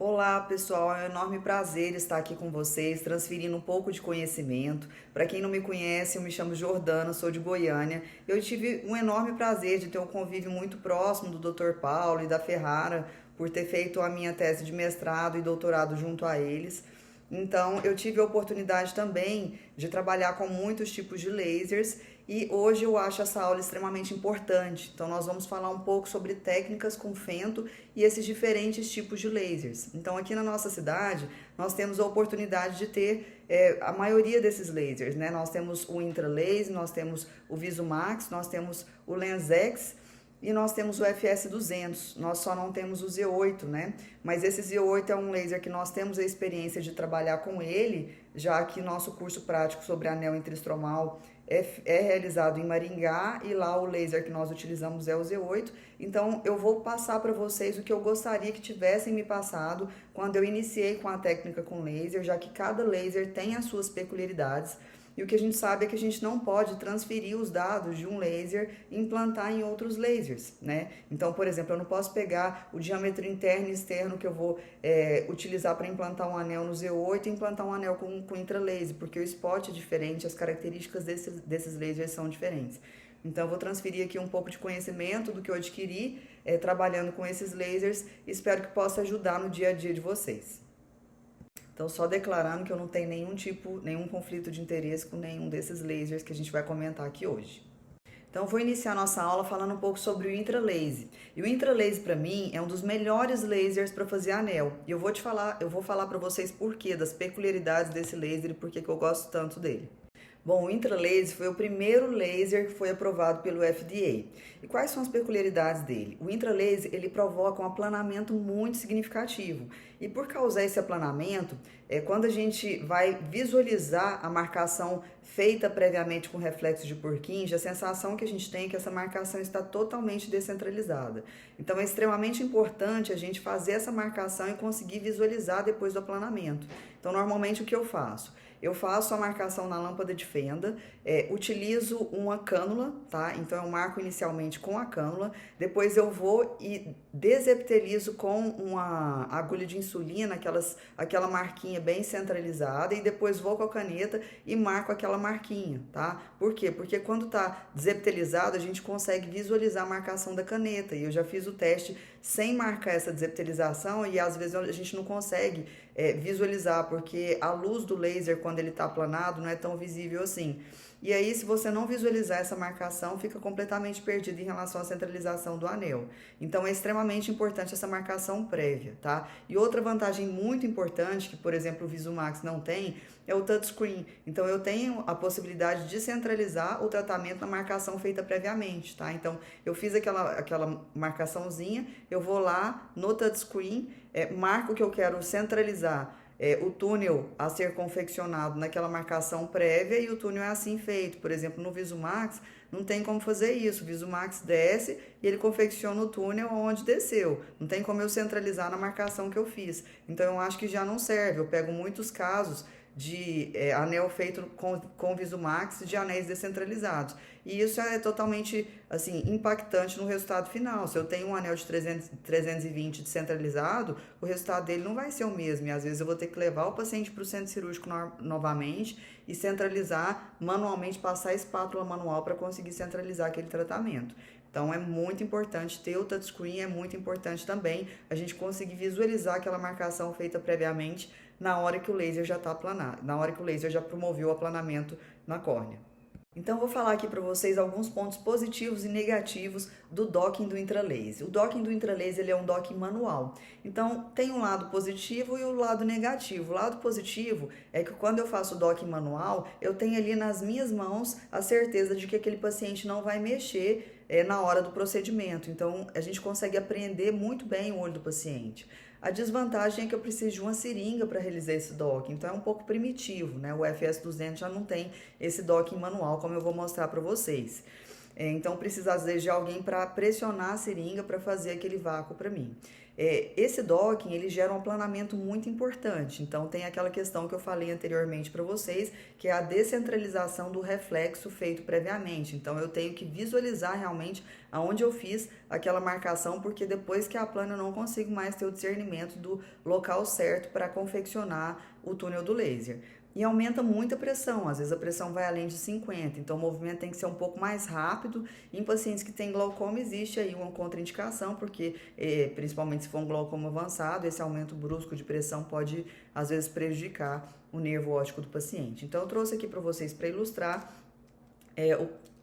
Olá, pessoal, é um enorme prazer estar aqui com vocês, transferindo um pouco de conhecimento. Para quem não me conhece, eu me chamo Jordana, sou de Goiânia. Eu tive um enorme prazer de ter um convívio muito próximo do Dr. Paulo e da Ferrara, por ter feito a minha tese de mestrado e doutorado junto a eles. Então, eu tive a oportunidade também de trabalhar com muitos tipos de lasers e hoje eu acho essa aula extremamente importante. Então, nós vamos falar um pouco sobre técnicas com fento e esses diferentes tipos de lasers. Então, aqui na nossa cidade, nós temos a oportunidade de ter a maioria desses lasers, né? Nós temos o Intralaser, nós temos o Visumax, nós temos o LensX, e nós temos o FS200, nós só não temos o Z8, né? Mas esse Z8 é um laser que nós temos a experiência de trabalhar com ele, já que nosso curso prático sobre anel intristromal é realizado em Maringá e lá o laser que nós utilizamos é o Z8. Então eu vou passar para vocês o que eu gostaria que tivessem me passado quando eu iniciei com a técnica com laser, já que cada laser tem as suas peculiaridades. E o que a gente sabe é que a gente não pode transferir os dados de um laser e implantar em outros lasers, né? Então, por exemplo, eu não posso pegar o diâmetro interno e externo que eu vou utilizar para implantar um anel no Z8 e implantar um anel com intralaser, porque o spot é diferente, as características desses lasers são diferentes. Então, eu vou transferir aqui um pouco de conhecimento do que eu adquiri trabalhando com esses lasers e espero que possa ajudar no dia a dia de vocês. Então, só declarando que eu não tenho nenhum conflito de interesse com nenhum desses lasers que a gente vai comentar aqui hoje. Então, vou iniciar nossa aula falando um pouco sobre o Intralaser. E o Intralaser, para mim, é um dos melhores lasers para fazer anel. E eu vou falar para vocês por quê, das peculiaridades desse laser e por que eu gosto tanto dele. Bom, o Intralaser foi o primeiro laser que foi aprovado pelo FDA. E quais são as peculiaridades dele? O Intralaser, ele provoca um aplanamento muito significativo. E por causar esse aplanamento, quando a gente vai visualizar a marcação feita previamente com reflexo de Purkinje, a sensação que a gente tem é que essa marcação está totalmente descentralizada. Então é extremamente importante a gente fazer essa marcação e conseguir visualizar depois do aplanamento. Então, normalmente o que eu faço? Eu faço a marcação na lâmpada de fenda, utilizo uma cânula, tá? Então eu marco inicialmente com a cânula, depois eu vou e desepitelizo com uma agulha de insulina, aquela marquinha bem centralizada, e depois vou com a caneta e marco aquela marquinha, tá? Por quê? Porque quando tá desepitelizado, a gente consegue visualizar a marcação da caneta, e eu já fiz o teste sem marcar essa desepitelização e às vezes a gente não consegue visualizar, porque a luz do laser, quando ele está aplanado, não é tão visível assim. E aí, se você não visualizar essa marcação, fica completamente perdido em relação à centralização do anel. Então, é extremamente importante essa marcação prévia, tá? E outra vantagem muito importante, que, por exemplo, o Visumax não tem, é o touchscreen. Então, eu tenho a possibilidade de centralizar o tratamento na marcação feita previamente, tá? Então, eu fiz aquela marcaçãozinha, eu vou lá no touchscreen, marco que eu quero centralizar o túnel a ser confeccionado naquela marcação prévia e o túnel é assim feito. Por exemplo, no Visumax não tem como fazer isso. O Visumax desce e ele confecciona o túnel onde desceu. Não tem como eu centralizar na marcação que eu fiz. Então eu acho que já não serve. Eu pego muitos casos de anel feito com Visumax de anéis descentralizados. E isso é totalmente assim impactante no resultado final. Se eu tenho um anel de 320 descentralizado, o resultado dele não vai ser o mesmo. E às vezes eu vou ter que levar o paciente para o centro cirúrgico novamente e centralizar manualmente, passar a espátula manual para conseguir centralizar aquele tratamento. Então é muito importante ter o touchscreen, é muito importante também a gente conseguir visualizar aquela marcação feita previamente na hora que o laser já está aplanado, na hora que o laser já promoveu o aplanamento na córnea. Então, vou falar aqui para vocês alguns pontos positivos e negativos do docking do Intralaser. O docking do Intralaser ele é um docking manual. Então, tem um lado positivo e o lado negativo. O lado positivo é que quando eu faço o docking manual, eu tenho ali nas minhas mãos a certeza de que aquele paciente não vai mexer na hora do procedimento. Então, a gente consegue apreender muito bem o olho do paciente. A desvantagem é que eu preciso de uma seringa para realizar esse docking, então é um pouco primitivo, né? O FS200 já não tem esse docking manual, como eu vou mostrar para vocês. Então, precisa às vezes de alguém para pressionar a seringa para fazer aquele vácuo para mim. Esse docking, ele gera um aplanamento muito importante. Então, tem aquela questão que eu falei anteriormente para vocês, que é a descentralização do reflexo feito previamente. Então, eu tenho que visualizar realmente aonde eu fiz aquela marcação, porque depois que aplana eu não consigo mais ter o discernimento do local certo para confeccionar o túnel do laser. E aumenta muito a pressão, às vezes a pressão vai além de 50, então o movimento tem que ser um pouco mais rápido. Em pacientes que têm glaucoma existe aí uma contraindicação, porque principalmente se for um glaucoma avançado, esse aumento brusco de pressão pode às vezes prejudicar o nervo óptico do paciente. Então eu trouxe aqui para vocês para ilustrar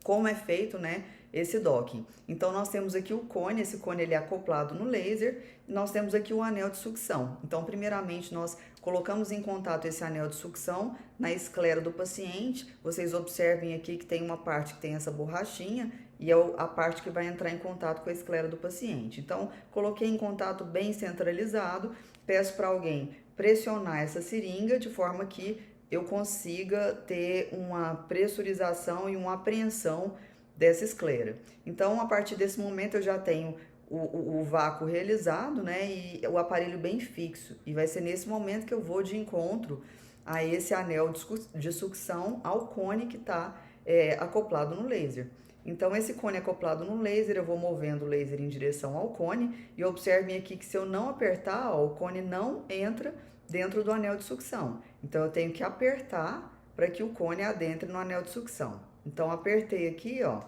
como é feito, né, esse docking. Então nós temos aqui o cone, esse cone ele é acoplado no laser, e nós temos aqui o anel de sucção. Então primeiramente nós colocamos em contato esse anel de sucção na esclera do paciente. Vocês observem aqui que tem uma parte que tem essa borrachinha e é a parte que vai entrar em contato com a esclera do paciente. Então coloquei em contato bem centralizado, peço para alguém pressionar essa seringa de forma que eu consiga ter uma pressurização e uma apreensão dessa esclera. Então, a partir desse momento, eu já tenho o vácuo realizado, né, e o aparelho bem fixo. E vai ser nesse momento que eu vou de encontro a esse anel de sucção ao cone que está acoplado no laser. Então, esse cone acoplado no laser, eu vou movendo o laser em direção ao cone e observem aqui que se eu não apertar, ó, o cone não entra dentro do anel de sucção. Então, eu tenho que apertar para que o cone adentre no anel de sucção. Então, apertei aqui, ó,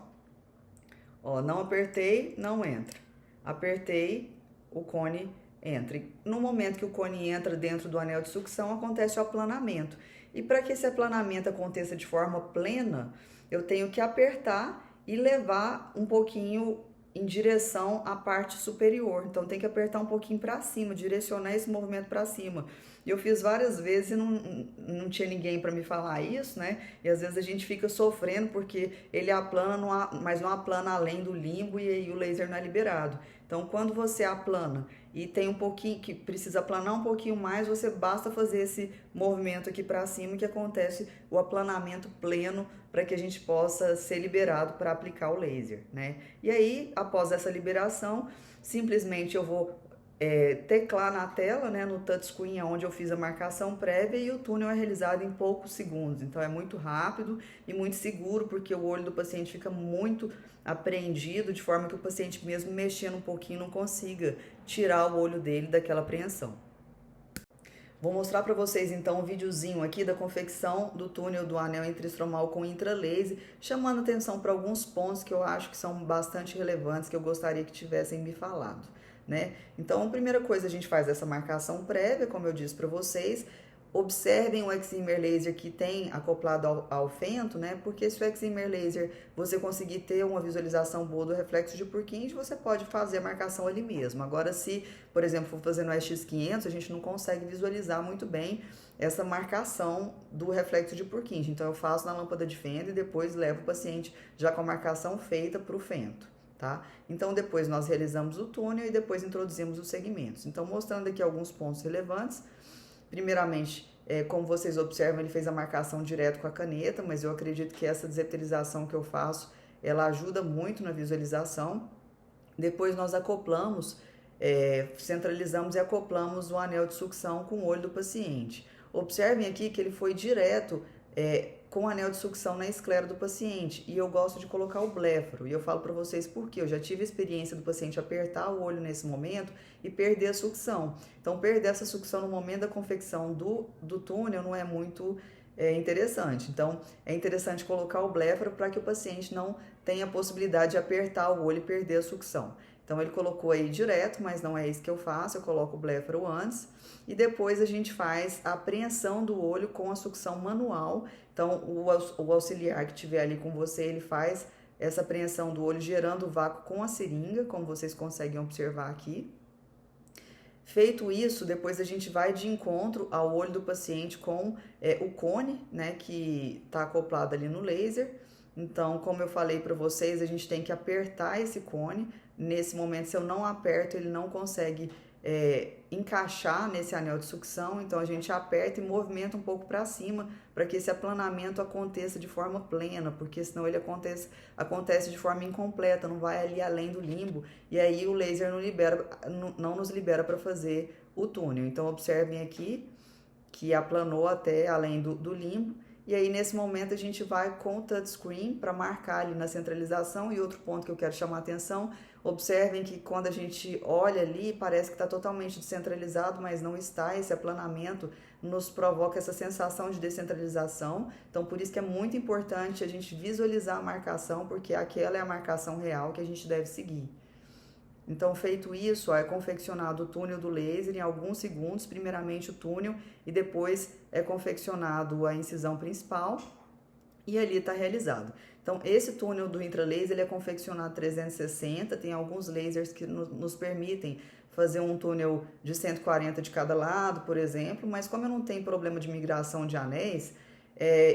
não apertei, não entra. Apertei, o cone entra. E no momento que o cone entra dentro do anel de sucção, acontece o aplanamento. E para que esse aplanamento aconteça de forma plena, eu tenho que apertar e levar um pouquinho em direção à parte superior. Então, tem que apertar um pouquinho para cima, direcionar esse movimento para cima. E eu fiz várias vezes e não tinha ninguém para me falar isso, né? E às vezes a gente fica sofrendo porque ele aplana, mas não aplana além do limbo e aí o laser não é liberado. Então, quando você aplana e tem um pouquinho que precisa aplanar um pouquinho mais, você basta fazer esse movimento aqui para cima que acontece o aplanamento pleno para que a gente possa ser liberado para aplicar o laser, né? E aí, após essa liberação, simplesmente eu vou teclar na tela, né, no touchscreen onde eu fiz a marcação prévia e o túnel é realizado em poucos segundos. Então é muito rápido e muito seguro, porque o olho do paciente fica muito apreendido, de forma que o paciente mesmo mexendo um pouquinho não consiga tirar o olho dele daquela apreensão. Vou mostrar para vocês então um videozinho aqui da confecção do túnel do anel intraestromal com intralaser, chamando atenção para alguns pontos que eu acho que são bastante relevantes, que eu gostaria que tivessem me falado, né? Então, a primeira coisa, a gente faz essa marcação prévia, como eu disse para vocês. Observem o excimer laser que tem acoplado ao fento, né? Porque se o excimer laser você conseguir ter uma visualização boa do reflexo de Purkinje, você pode fazer a marcação ali mesmo. Agora, se, por exemplo, for fazer no SX500, a gente não consegue visualizar muito bem essa marcação do reflexo de Purkinje. Então, eu faço na lâmpada de fenda e depois levo o paciente já com a marcação feita para o fento, tá? Então, depois nós realizamos o túnel e depois introduzimos os segmentos. Então, mostrando aqui alguns pontos relevantes. Primeiramente, como vocês observam, ele fez a marcação direto com a caneta, mas eu acredito que essa desepitelização que eu faço, ela ajuda muito na visualização. Depois nós acoplamos, centralizamos e acoplamos o anel de sucção com o olho do paciente. Observem aqui que ele foi direto com o anel de sucção na esclera do paciente, e eu gosto de colocar o bléfaro, e eu falo para vocês por quê. Eu já tive a experiência do paciente apertar o olho nesse momento e perder a sucção. Então, perder essa sucção no momento da confecção do túnel não é muito interessante. Então, é interessante colocar o bléfaro para que o paciente não tenha a possibilidade de apertar o olho e perder a sucção. Então, ele colocou aí direto, mas não é isso que eu faço, eu coloco o bléfaro antes e depois a gente faz a apreensão do olho com a sucção manual. Então, o auxiliar que estiver ali com você, ele faz essa apreensão do olho gerando o vácuo com a seringa, como vocês conseguem observar aqui. Feito isso, depois a gente vai de encontro ao olho do paciente com o cone, né, que está acoplado ali no laser. Então, como eu falei para vocês, a gente tem que apertar esse cone. Nesse momento, se eu não aperto, ele não consegue encaixar nesse anel de sucção, então a gente aperta e movimenta um pouco para cima para que esse aplanamento aconteça de forma plena, porque senão ele acontece de forma incompleta, não vai ali além do limbo, e aí o laser não nos libera para fazer o túnel. Então observem aqui que aplanou até além do limbo, e aí nesse momento a gente vai com o touchscreen para marcar ali na centralização. E outro ponto que eu quero chamar a atenção, observem que quando a gente olha ali, parece que está totalmente descentralizado, mas não está. Esse aplanamento nos provoca essa sensação de descentralização, então por isso que é muito importante a gente visualizar a marcação, porque aquela é a marcação real que a gente deve seguir. Então, feito isso, é confeccionado o túnel do laser em alguns segundos, primeiramente o túnel e depois é confeccionado a incisão principal e ali está realizado. Então, esse túnel do intralaser ele é confeccionado 360, tem alguns lasers que nos permitem fazer um túnel de 140 de cada lado, por exemplo, mas como eu não tenho problema de migração de anéis,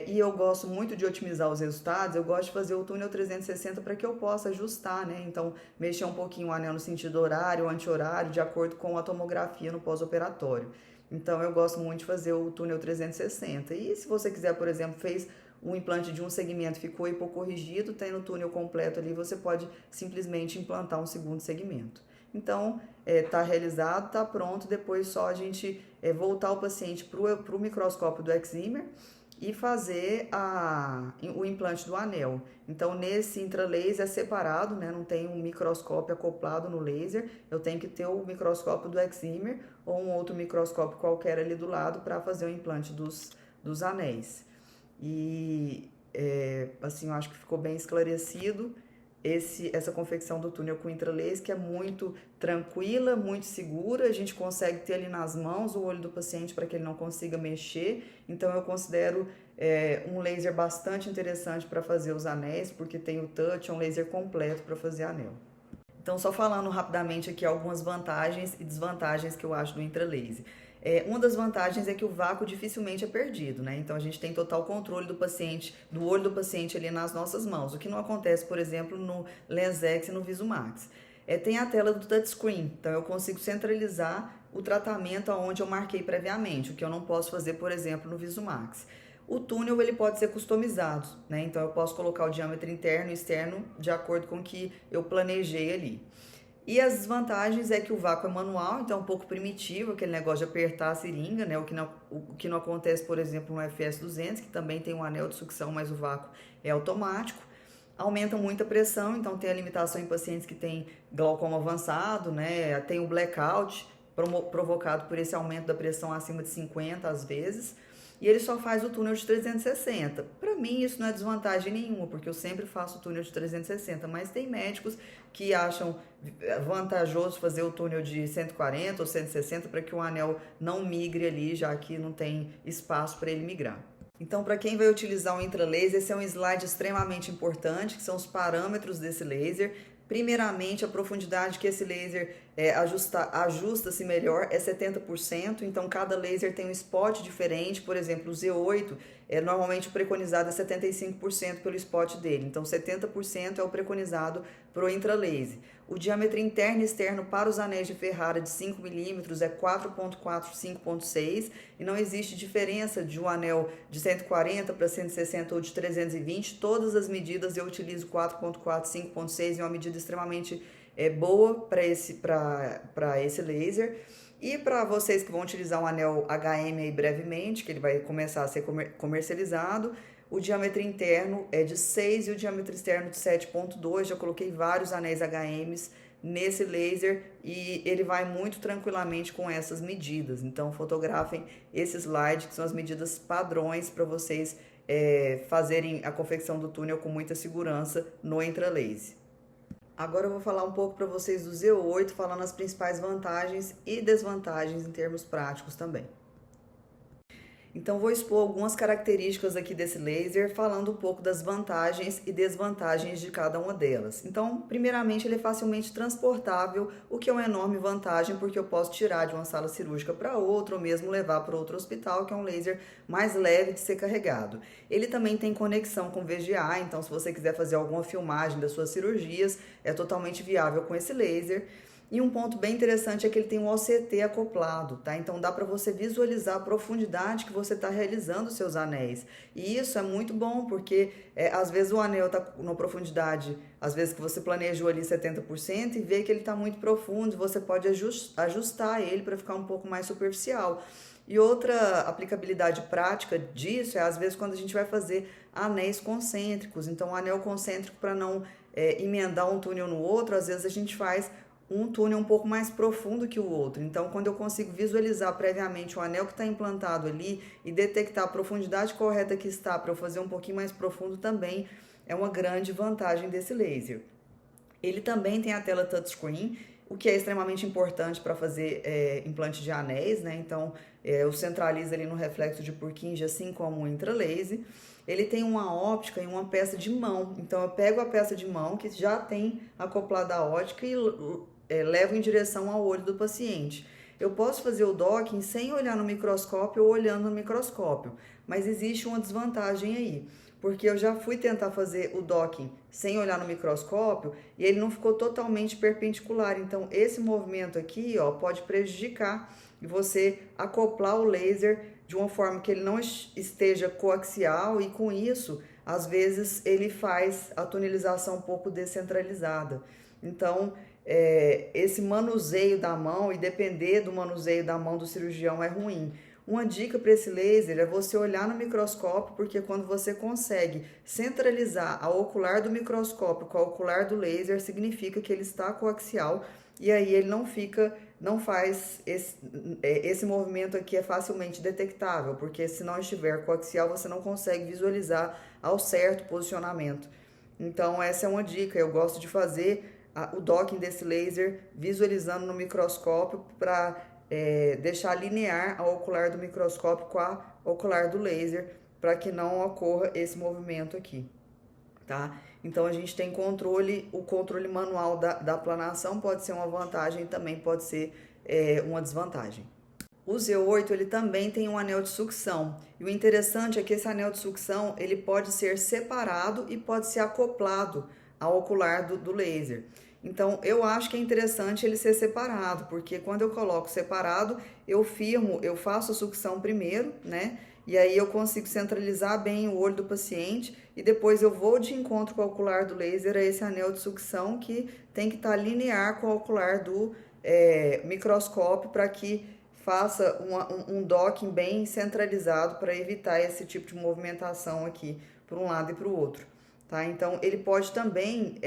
e eu gosto muito de otimizar os resultados, eu gosto de fazer o túnel 360 para que eu possa ajustar, né? Então, mexer um pouquinho o anel no sentido horário ou anti-horário, de acordo com a tomografia no pós-operatório. Então, eu gosto muito de fazer o túnel 360. E se você quiser, por exemplo, fez um implante de um segmento, ficou hipocorrigido, tem no túnel completo ali, você pode simplesmente implantar um segundo segmento. Então, está realizado, está pronto, depois só a gente voltar o paciente para o microscópio do Excimer e fazer o implante do anel. Então, nesse intralaser é separado, né? Não tem um microscópio acoplado no laser, eu tenho que ter o microscópio do Excimer ou um outro microscópio qualquer ali do lado para fazer o implante dos anéis. E, assim, eu acho que ficou bem esclarecido essa confecção do túnel com intralaser, que é muito tranquila, muito segura, a gente consegue ter ali nas mãos o olho do paciente para que ele não consiga mexer, então eu considero um laser bastante interessante para fazer os anéis, porque tem o touch, é um laser completo para fazer anel. Então, só falando rapidamente aqui algumas vantagens e desvantagens que eu acho do intralaser. Uma das vantagens é que o vácuo dificilmente é perdido, né? Então a gente tem total controle do paciente, do olho do paciente ali nas nossas mãos, o que não acontece, por exemplo, no LensX e no VisuMax. Tem a tela do touchscreen, então eu consigo centralizar o tratamento aonde eu marquei previamente, o que eu não posso fazer, por exemplo, no VisuMax. O túnel ele pode ser customizado, né? Então eu posso colocar o diâmetro interno e externo de acordo com o que eu planejei ali. E as desvantagens é que o vácuo é manual, então é um pouco primitivo, aquele negócio de apertar a seringa, né? O que não acontece, por exemplo, no FS200, que também tem um anel de sucção, mas o vácuo é automático. Aumenta muito a pressão, então tem a limitação em pacientes que têm glaucoma avançado, né? Tem o blackout provocado por esse aumento da pressão acima de 50 às vezes. E ele só faz o túnel de 360. Para mim isso não é desvantagem nenhuma, porque eu sempre faço o túnel de 360, mas tem médicos que acham vantajoso fazer o túnel de 140 ou 160 para que o anel não migre ali, já que não tem espaço para ele migrar. Então, para quem vai utilizar o intralaser, esse é um slide extremamente importante, que são os parâmetros desse laser. Primeiramente, a profundidade que esse laser ajusta-se melhor é 70%, então cada laser tem um spot diferente. Por exemplo, o Z8 normalmente o preconizado é 75% pelo spot dele, então 70% é o preconizado para o intralaser. O diâmetro interno e externo para os anéis de Ferrara de 5 mm é 4.4, 5.6 e não existe diferença de um anel de 140 para 160 ou de 320. Todas as medidas eu utilizo 4.4, 5.6 e é uma medida extremamente boa para esse laser. E para vocês que vão utilizar um anel HM aí brevemente, que ele vai começar a ser comercializado, o diâmetro interno é de 6 e o diâmetro externo de 7.2. Já coloquei vários anéis HMs nesse laser e ele vai muito tranquilamente com essas medidas. Então, fotografem esse slide, que são as medidas padrões para vocês fazerem a confecção do túnel com muita segurança no intralaser. Agora eu vou falar um pouco para vocês do Z8, falando as principais vantagens e desvantagens em termos práticos também. Então, vou expor algumas características aqui desse laser, falando um pouco das vantagens e desvantagens de cada uma delas. Então, primeiramente, ele é facilmente transportável, o que é uma enorme vantagem, porque eu posso tirar de uma sala cirúrgica para outra, ou mesmo levar para outro hospital, que é um laser mais leve de ser carregado. Ele também tem conexão com VGA, então se você quiser fazer alguma filmagem das suas cirurgias, é totalmente viável com esse laser. E um ponto bem interessante é que ele tem um OCT acoplado, tá? Então dá para você visualizar a profundidade que você está realizando os seus anéis. E isso é muito bom, porque às vezes o anel está numa profundidade, às vezes que você planejou ali 70% e vê que ele está muito profundo, você pode ajustar ele para ficar um pouco mais superficial. E outra aplicabilidade prática disso é, às vezes, quando a gente vai fazer anéis concêntricos. Então, o anel concêntrico, para não emendar um túnel no outro, às vezes a gente faz um túnel um pouco mais profundo que o outro. Então, quando eu consigo visualizar previamente o anel que está implantado ali e detectar a profundidade correta que está para eu fazer um pouquinho mais profundo, também é uma grande vantagem desse laser. Ele também tem a tela touchscreen, o que é extremamente importante para fazer implante de anéis, né? Então, eu centralizo ali no reflexo de Purkinje, assim como o intralaser. Ele tem uma óptica e uma peça de mão. Então, eu pego a peça de mão, que já tem acoplada a ótica, e levo em direção ao olho do paciente. Eu posso fazer o docking sem olhar no microscópio ou olhando no microscópio, mas existe uma desvantagem aí, porque eu já fui tentar fazer o docking sem olhar no microscópio e ele não ficou totalmente perpendicular. Então, esse movimento aqui, ó, pode prejudicar e você acoplar o laser de uma forma que ele não esteja coaxial, e com isso, às vezes, ele faz a tunelização um pouco descentralizada. Então, esse manuseio da mão, e depender do manuseio da mão do cirurgião, é ruim. Uma dica para esse laser é você olhar no microscópio, porque quando você consegue centralizar a ocular do microscópio com a ocular do laser, significa que ele está coaxial, e aí ele não faz esse movimento aqui, é facilmente detectável, porque se não estiver coaxial, você não consegue visualizar ao certo posicionamento. Então, essa é uma dica. Eu gosto de fazer o docking desse laser visualizando no microscópio para deixar linear a ocular do microscópio com a ocular do laser, para que não ocorra esse movimento aqui, tá? Então, a gente tem o controle manual da planação pode ser uma vantagem e também pode ser uma desvantagem. O Z8, ele também tem um anel de sucção, e o interessante é que esse anel de sucção, ele pode ser separado e pode ser acoplado ao ocular do laser. Então, eu acho que é interessante ele ser separado, porque quando eu coloco separado, eu faço a sucção primeiro, né? E aí eu consigo centralizar bem o olho do paciente e depois eu vou de encontro com o ocular do laser a esse anel de sucção, que tem que estar linear com o ocular do microscópio, para que faça um docking bem centralizado para evitar esse tipo de movimentação aqui para um lado e para o outro. Tá? Então, ele pode também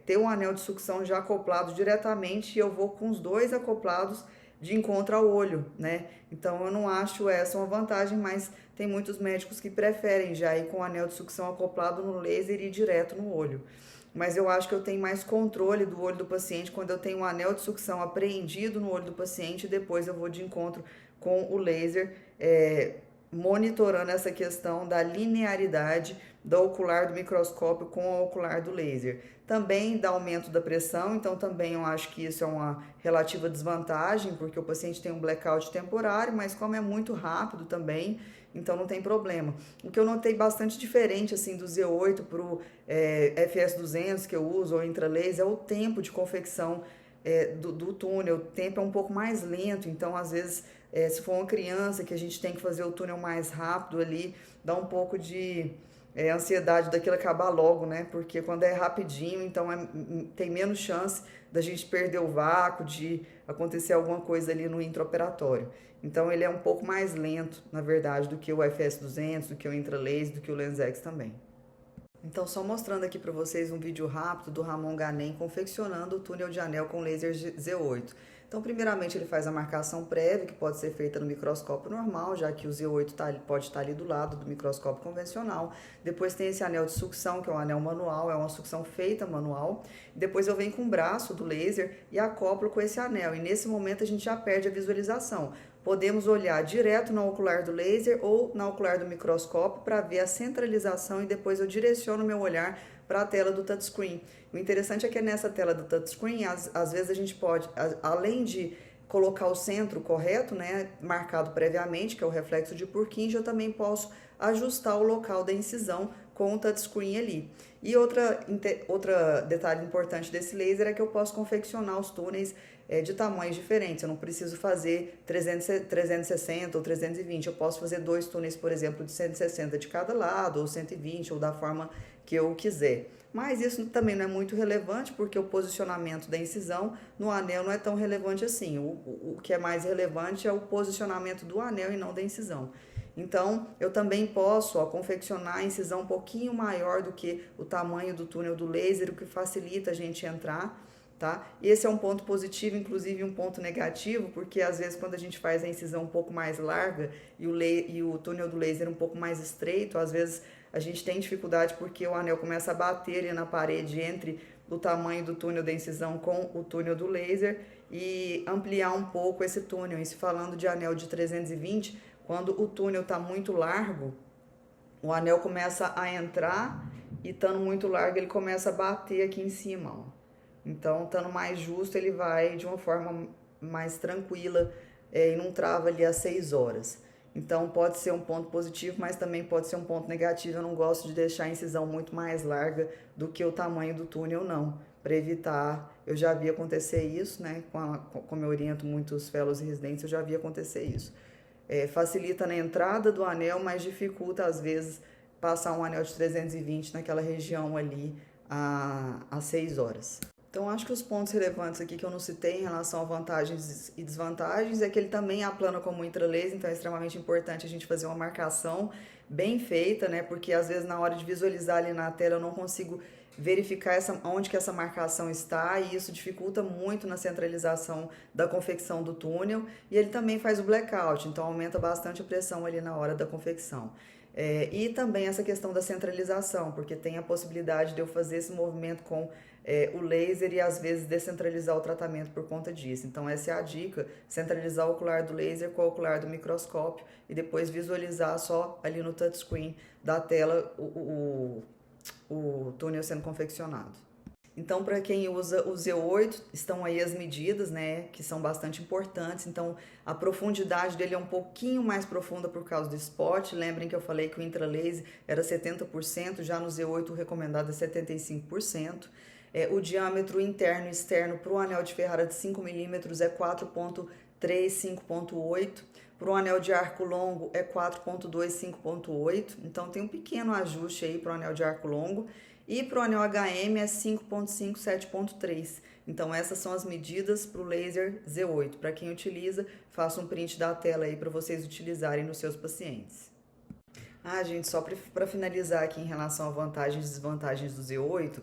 ter um anel de sucção já acoplado diretamente, e eu vou com os dois acoplados de encontro ao olho, né? Então, eu não acho essa uma vantagem, mas tem muitos médicos que preferem já ir com o anel de sucção acoplado no laser e ir direto no olho. Mas eu acho que eu tenho mais controle do olho do paciente quando eu tenho um anel de sucção apreendido no olho do paciente, e depois eu vou de encontro com o laser, monitorando essa questão da linearidade do ocular do microscópio com o ocular do laser. Também dá aumento da pressão, então também eu acho que isso é uma relativa desvantagem, porque o paciente tem um blackout temporário, mas como é muito rápido também, então não tem problema. O que eu notei bastante diferente assim do Z8 para o FS200 que eu uso, ou intralaser, é o tempo de confecção do túnel. O tempo é um pouco mais lento, então às vezes se for uma criança que a gente tem que fazer o túnel mais rápido ali, dá um pouco de ansiedade daquilo acabar logo, né? Porque quando é rapidinho, então tem menos chance da gente perder o vácuo, de acontecer alguma coisa ali no intraoperatório. Então ele é um pouco mais lento, na verdade, do que o FS200, do que o intralaser, do que o LensX também. Então, só mostrando aqui para vocês um vídeo rápido do Ramon Ganem confeccionando o túnel de anel com laser Z8. Então, primeiramente, ele faz a marcação prévia, que pode ser feita no microscópio normal, já que o Z8 pode estar ali do lado do microscópio convencional. Depois tem esse anel de sucção, que é um anel manual, é uma sucção feita manual. Depois eu venho com o braço do laser e acoplo com esse anel. E nesse momento a gente já perde a visualização. Podemos olhar direto na ocular do laser ou na ocular do microscópio para ver a centralização, e depois eu direciono meu olhar para a tela do touchscreen. O interessante é que nessa tela do touchscreen, às vezes a gente pode, além de colocar o centro correto, né, marcado previamente, que é o reflexo de Purkinje, eu também posso ajustar o local da incisão com o touchscreen ali. E outra detalhe importante desse laser é que eu posso confeccionar os túneis de tamanhos diferentes. Eu não preciso fazer 360 ou 320, eu posso fazer 2 túneis, por exemplo, de 160 de cada lado, ou 120, ou da forma que eu quiser. Mas isso também não é muito relevante, porque o posicionamento da incisão no anel não é tão relevante assim. O que é mais relevante é o posicionamento do anel e não da incisão. Então, eu também posso confeccionar a incisão um pouquinho maior do que o tamanho do túnel do laser, o que facilita a gente entrar, tá? E esse é um ponto positivo, inclusive um ponto negativo, porque às vezes quando a gente faz a incisão um pouco mais larga e o túnel do laser um pouco mais estreito, às vezes a gente tem dificuldade porque o anel começa a bater ali na parede entre o tamanho do túnel da incisão com o túnel do laser e ampliar um pouco esse túnel. E se falando de anel de 320, quando o túnel está muito largo, o anel começa a entrar e estando muito largo ele começa a bater aqui em cima, ó. Então, estando mais justo, ele vai de uma forma mais tranquila e não trava ali às 6 horas. Então, pode ser um ponto positivo, mas também pode ser um ponto negativo. Eu não gosto de deixar a incisão muito mais larga do que o tamanho do túnel, não. Para evitar, eu já vi acontecer isso, né? Como eu oriento muitos fellows e residentes, eu já vi acontecer isso. Facilita na entrada do anel, mas dificulta, às vezes, passar um anel de 320 naquela região ali às 6 horas. Então, acho que os pontos relevantes aqui que eu não citei em relação a vantagens e desvantagens é que ele também aplana como intralaser, então é extremamente importante a gente fazer uma marcação bem feita, né? Porque às vezes na hora de visualizar ali na tela eu não consigo verificar onde que essa marcação está e isso dificulta muito na centralização da confecção do túnel e ele também faz o blackout, então aumenta bastante a pressão ali na hora da confecção. E também essa questão da centralização, porque tem a possibilidade de eu fazer esse movimento com o laser e às vezes descentralizar o tratamento por conta disso. Então essa é a dica, centralizar o ocular do laser com o ocular do microscópio e depois visualizar só ali no touchscreen da tela o túnel sendo confeccionado. Então, para quem usa o Z8, estão aí as medidas, né, que são bastante importantes. Então, a profundidade dele é um pouquinho mais profunda por causa do spot. Lembrem que eu falei que o intralaser era 70%, já no Z8 o recomendado é 75%. O diâmetro interno e externo para o anel de ferrara de 5 mm é 4.3, 5.8. Para o anel de arco longo é 4.2, 5.8. Então, tem um pequeno ajuste aí para o anel de arco longo. E para o anel HM é 5.5, 7.3. Então, essas são as medidas para o laser Z8. Para quem utiliza, faça um print da tela aí para vocês utilizarem nos seus pacientes. Gente, só para finalizar aqui em relação a vantagens e desvantagens do Z8,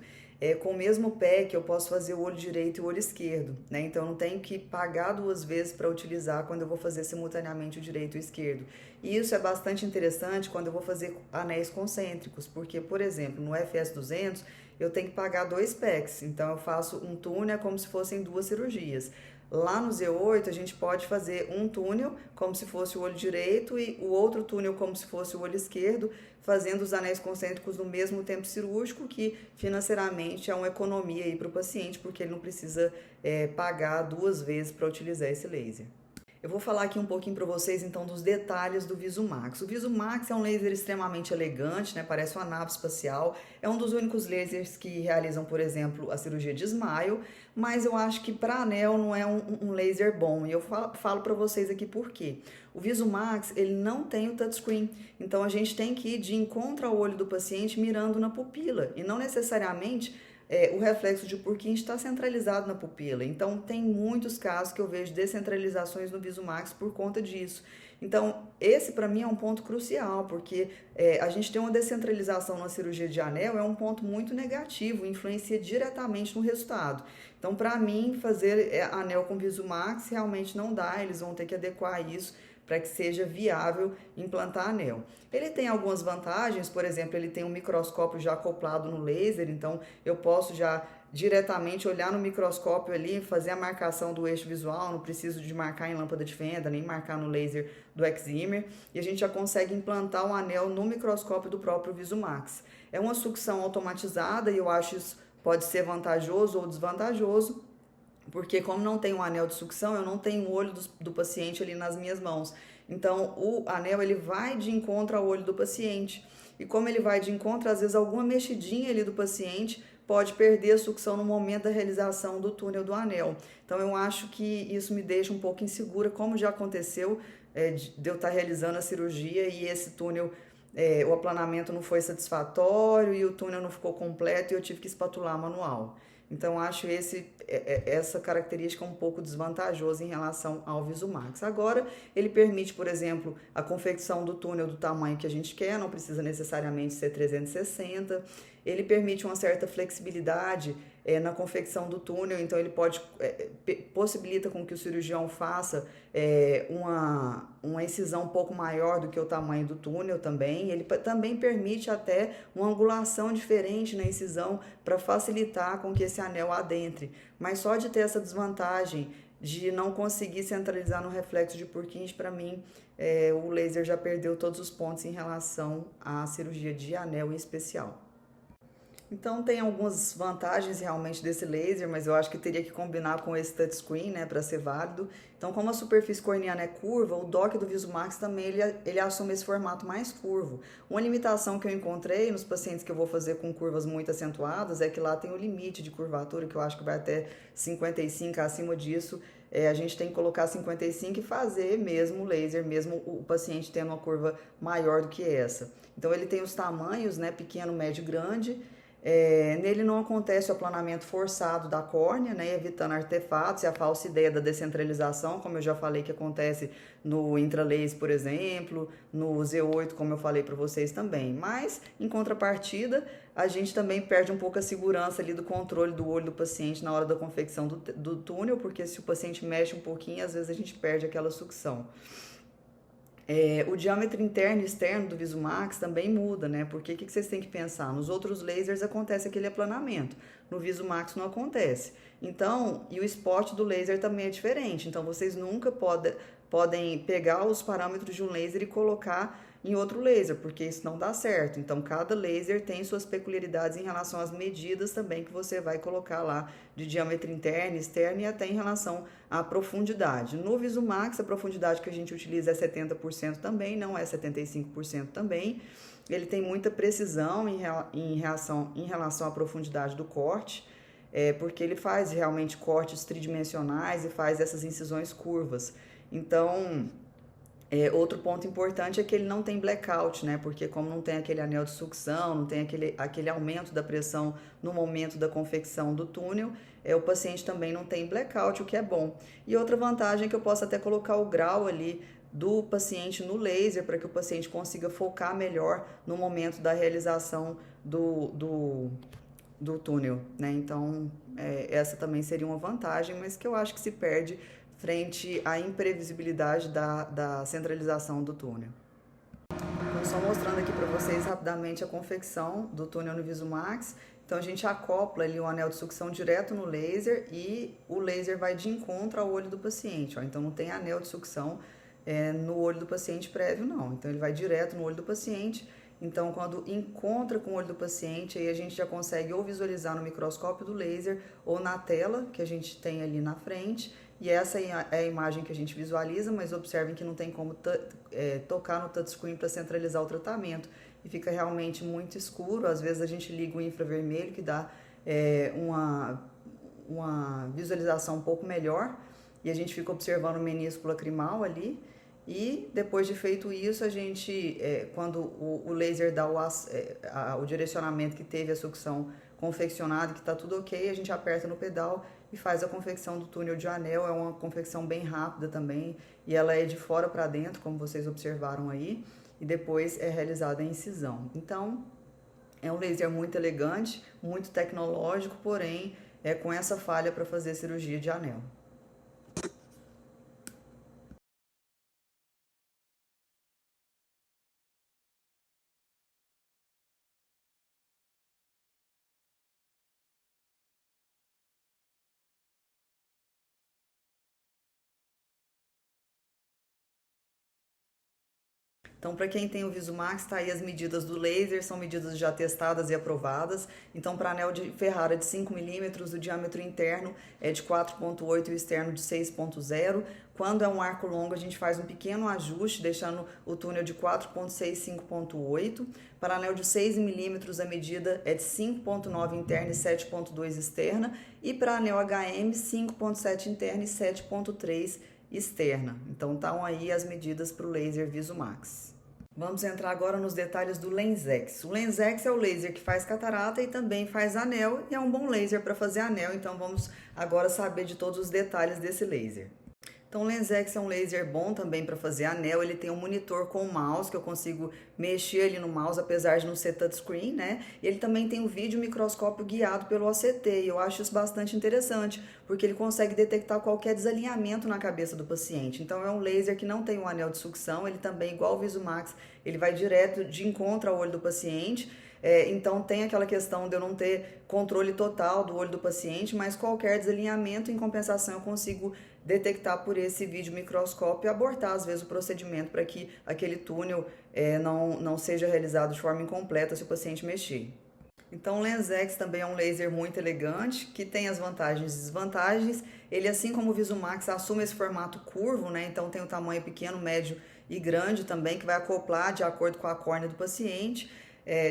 com o mesmo pack eu posso fazer o olho direito e o olho esquerdo, né? Então eu não tenho que pagar 2 vezes para utilizar quando eu vou fazer simultaneamente o direito e o esquerdo. E isso é bastante interessante quando eu vou fazer anéis concêntricos, porque, por exemplo, no FS200 eu tenho que pagar 2 packs, então eu faço um túnel como se fossem 2 cirurgias. Lá no Z8 a gente pode fazer um túnel como se fosse o olho direito e o outro túnel como se fosse o olho esquerdo, fazendo os anéis concêntricos no mesmo tempo cirúrgico, que financeiramente é uma economia aí para o paciente, porque ele não precisa pagar 2 vezes para utilizar esse laser. Eu vou falar aqui um pouquinho para vocês, então, dos detalhes do VisuMax. O VisuMax é um laser extremamente elegante, né? Parece uma nave espacial. É um dos únicos lasers que realizam, por exemplo, a cirurgia de smile, mas eu acho que para anel não é um laser bom. E eu falo para vocês aqui por quê. O VisuMax, ele não tem o touchscreen, então a gente tem que ir de encontro ao olho do paciente mirando na pupila, e não necessariamente o reflexo de Purkinje está centralizado na pupila. Então, tem muitos casos que eu vejo descentralizações no VisuMax por conta disso. Então, esse para mim é um ponto crucial, porque a gente tem uma descentralização na cirurgia de anel é um ponto muito negativo, influencia diretamente no resultado. Então, para mim, fazer anel com VisuMax realmente não dá, eles vão ter que adequar isso para que seja viável implantar anel. Ele tem algumas vantagens, por exemplo, ele tem um microscópio já acoplado no laser, então eu posso já diretamente olhar no microscópio ali, fazer a marcação do eixo visual, não preciso de marcar em lâmpada de fenda, nem marcar no laser do Excimer, e a gente já consegue implantar o anel no microscópio do próprio VisuMax. É uma sucção automatizada e eu acho isso pode ser vantajoso ou desvantajoso, porque como não tem um anel de sucção, eu não tenho o olho do paciente ali nas minhas mãos. Então, o anel ele vai de encontro ao olho do paciente. E como ele vai de encontro, às vezes alguma mexidinha ali do paciente pode perder a sucção no momento da realização do túnel do anel. Então eu acho que isso me deixa um pouco insegura, como já aconteceu de eu estar realizando a cirurgia e esse túnel, o aplanamento não foi satisfatório e o túnel não ficou completo e eu tive que espatular manual. Então, acho essa característica um pouco desvantajosa em relação ao Visumax. Agora, ele permite, por exemplo, a confecção do túnel do tamanho que a gente quer, não precisa necessariamente ser 360. Ele permite uma certa flexibilidade na confecção do túnel, então ele possibilita com que o cirurgião faça uma incisão um pouco maior do que o tamanho do túnel também. Ele também permite até uma angulação diferente na incisão para facilitar com que esse anel adentre. Mas só de ter essa desvantagem de não conseguir centralizar no reflexo de Purkinje, para mim, o laser já perdeu todos os pontos em relação à cirurgia de anel em especial. Então tem algumas vantagens realmente desse laser, mas eu acho que teria que combinar com esse touchscreen, né, para ser válido. Então, como a superfície corneana é curva, o dock do Visumax também ele assume esse formato mais curvo. Uma limitação que eu encontrei nos pacientes que eu vou fazer com curvas muito acentuadas é que lá tem o limite de curvatura, que eu acho que vai até 55, acima disso. A gente tem que colocar 55 e fazer mesmo o laser, mesmo o paciente tendo uma curva maior do que essa. Então ele tem os tamanhos, né, pequeno, médio e grande. Nele não acontece o aplanamento forçado da córnea, né, evitando artefatos e a falsa ideia da descentralização, como eu já falei que acontece no intralaser, por exemplo, no Z8, como eu falei para vocês também. Mas, em contrapartida, a gente também perde um pouco a segurança ali do controle do olho do paciente na hora da confecção do túnel, porque se o paciente mexe um pouquinho, às vezes a gente perde aquela sucção. O diâmetro interno e externo do Visumax também muda, né? Porque o que vocês têm que pensar? Nos outros lasers acontece aquele aplanamento, no Visumax não acontece. Então, e o spot do laser também é diferente. Então, vocês nunca podem pegar os parâmetros de um laser e colocar em outro laser, porque isso não dá certo. Então, cada laser tem suas peculiaridades em relação às medidas também que você vai colocar lá de diâmetro interno, externo e até em relação à profundidade. No Visumax, a profundidade que a gente utiliza é 70% também, não é 75% também. Ele tem muita precisão em relação à profundidade do corte, porque ele faz realmente cortes tridimensionais e faz essas incisões curvas. Então, outro ponto importante é que ele não tem blackout, né? Porque como não tem aquele anel de sucção, não tem aquele aumento da pressão no momento da confecção do túnel, o paciente também não tem blackout, o que é bom. E outra vantagem é que eu posso até colocar o grau ali do paciente no laser para que o paciente consiga focar melhor no momento da realização do túnel, né? Então, essa também seria uma vantagem, mas que eu acho que se perde frente à imprevisibilidade da centralização do túnel. Então, só mostrando aqui para vocês rapidamente a confecção do túnel no Visumax. Então, a gente acopla ali o anel de sucção direto no laser e o laser vai de encontro ao olho do paciente. Ó. Então, não tem anel de sucção no olho do paciente prévio, não. Então, ele vai direto no olho do paciente. Então, quando encontra com o olho do paciente, aí a gente já consegue ou visualizar no microscópio do laser ou na tela que a gente tem ali na frente. E essa é a imagem que a gente visualiza, mas observem que não tem como tocar no touchscreen para centralizar o tratamento. E fica realmente muito escuro. Às vezes a gente liga o infravermelho, que dá uma visualização um pouco melhor. E a gente fica observando o menisco lacrimal ali. E depois de feito isso, a gente, quando o laser dá o direcionamento que teve a sucção confeccionada, que está tudo ok, a gente aperta no pedal e faz a confecção do túnel de anel. É uma confecção bem rápida também e ela é de fora para dentro, como vocês observaram aí, e depois é realizada a incisão. Então, é um laser muito elegante, muito tecnológico, porém com essa falha para fazer cirurgia de anel. Então, para quem tem o VisuMax, tá aí as medidas do laser, são medidas já testadas e aprovadas. Então, para anel de Ferrara de 5 milímetros, o diâmetro interno é de 4,8 e o externo de 6,0. Quando é um arco longo, a gente faz um pequeno ajuste, deixando o túnel de 4,6 e 5,8. Para anel de 6 milímetros, a medida é de 5,9 interna e 7,2 externa. E para anel HM, 5,7 interna e 7,3 externa. Então, estão aí as medidas para o laser VisuMax. Vamos entrar agora nos detalhes do LensX. O LensX é o laser que faz catarata e também faz anel, e é um bom laser para fazer anel, então vamos agora saber de todos os detalhes desse laser. Então, o LensX é um laser bom também para fazer anel, ele tem um monitor com mouse, que eu consigo mexer ali no mouse, apesar de não ser touchscreen, né? E ele também tem um vídeo microscópio guiado pelo OCT, e eu acho isso bastante interessante, porque ele consegue detectar qualquer desalinhamento na cabeça do paciente. Então, é um laser que não tem um anel de sucção, ele também, igual o VisuMax, ele vai direto de encontro ao olho do paciente. Então tem aquela questão de eu não ter controle total do olho do paciente, mas qualquer desalinhamento, em compensação, eu consigo detectar por esse vídeo microscópio e abortar às vezes o procedimento para que aquele túnel não seja realizado de forma incompleta se o paciente mexer. Então o LensX também é um laser muito elegante, que tem as vantagens e desvantagens. Ele, assim como o VisuMax, assume esse formato curvo, né? Então tem o tamanho pequeno, médio e grande também, que vai acoplar de acordo com a córnea do paciente.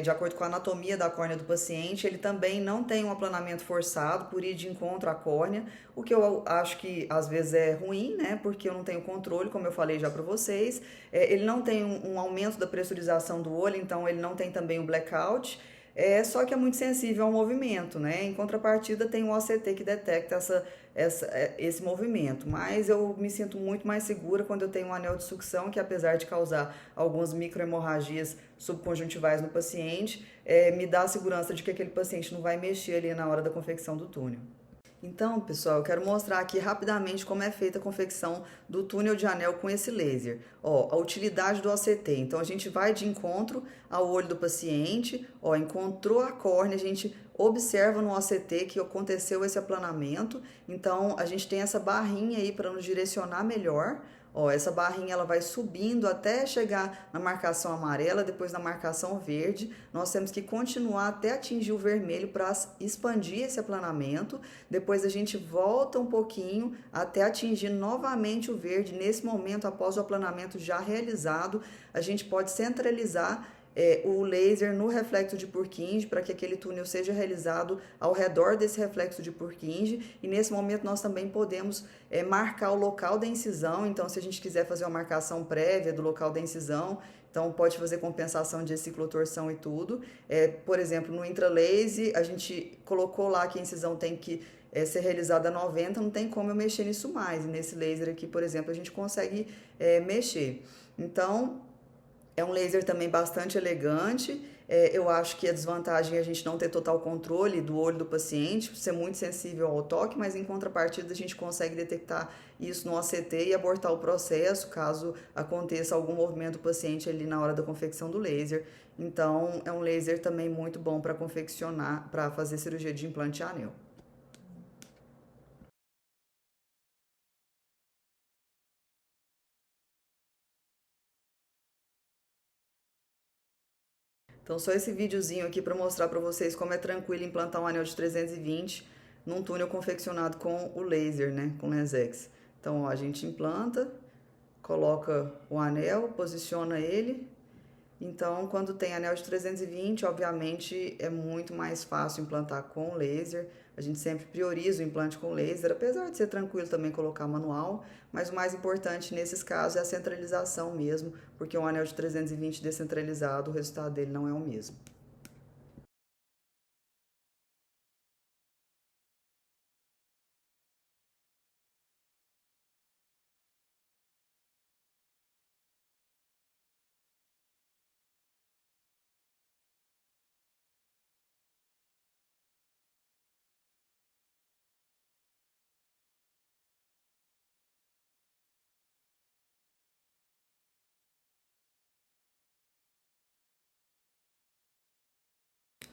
De acordo com a anatomia da córnea do paciente, ele também não tem um aplanamento forçado por ir de encontro à córnea, o que eu acho que às vezes é ruim, né? Porque eu não tenho controle, como eu falei já para vocês. Ele não tem um aumento da pressurização do olho, então ele não tem também o blackout. Só que é muito sensível ao movimento, né? Em contrapartida, tem o OCT que detecta esse movimento, mas eu me sinto muito mais segura quando eu tenho um anel de sucção, que apesar de causar algumas microhemorragias subconjuntivais no paciente, me dá a segurança de que aquele paciente não vai mexer ali na hora da confecção do túnel. Então, pessoal, eu quero mostrar aqui rapidamente como é feita a confecção do túnel de anel com esse laser. Ó, a utilidade do OCT. Então, a gente vai de encontro ao olho do paciente, ó, encontrou a córnea, a gente observa no OCT que aconteceu esse aplanamento. Então, a gente tem essa barrinha aí para nos direcionar melhor. Ó, essa barrinha ela vai subindo até chegar na marcação amarela, depois na marcação verde. Nós temos que continuar até atingir o vermelho para expandir esse aplanamento. Depois a gente volta um pouquinho até atingir novamente o verde. Nesse momento, após o aplanamento já realizado, a gente pode centralizar o laser no reflexo de Purkinje para que aquele túnel seja realizado ao redor desse reflexo de Purkinje, e nesse momento nós também podemos marcar o local da incisão. Então, se a gente quiser fazer uma marcação prévia do local da incisão, então pode fazer compensação de ciclotorção e tudo. Por exemplo, no intralaser, a gente colocou lá que a incisão tem que ser realizada a 90, não tem como eu mexer nisso mais. E nesse laser aqui, por exemplo, a gente consegue mexer. Então, é um laser também bastante elegante. Eu acho que a desvantagem é a gente não ter total controle do olho do paciente, ser muito sensível ao toque, mas em contrapartida a gente consegue detectar isso no OCT e abortar o processo caso aconteça algum movimento do paciente ali na hora da confecção do laser. Então, é um laser também muito bom para confeccionar, para fazer cirurgia de implante anel. Então, só esse videozinho aqui para mostrar para vocês como é tranquilo implantar um anel de 320 num túnel confeccionado com o laser, né, com LensX. Então, ó, a gente implanta, coloca o anel, posiciona ele. Então, quando tem anel de 320, obviamente é muito mais fácil implantar com laser. A gente sempre prioriza o implante com laser, apesar de ser tranquilo também colocar manual, mas o mais importante nesses casos é a centralização mesmo, porque um anel de 320 descentralizado, o resultado dele não é o mesmo.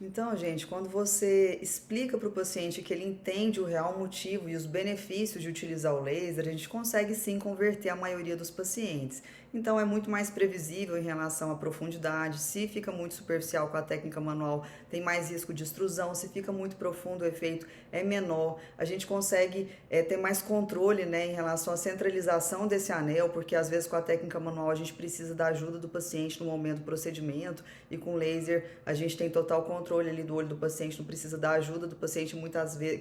Então, gente, quando você explica para o paciente que ele entende o real motivo e os benefícios de utilizar o laser, a gente consegue sim converter a maioria dos pacientes. então é muito mais previsível em relação à profundidade. Se fica muito superficial com a técnica manual, tem mais risco de extrusão. Se fica muito profundo, o efeito é menor. A gente consegue ter mais controle, né, em relação à centralização desse anel, porque às vezes com a técnica manual a gente precisa da ajuda do paciente no momento do procedimento, e com laser a gente tem total controle ali do olho do paciente, não precisa da ajuda do paciente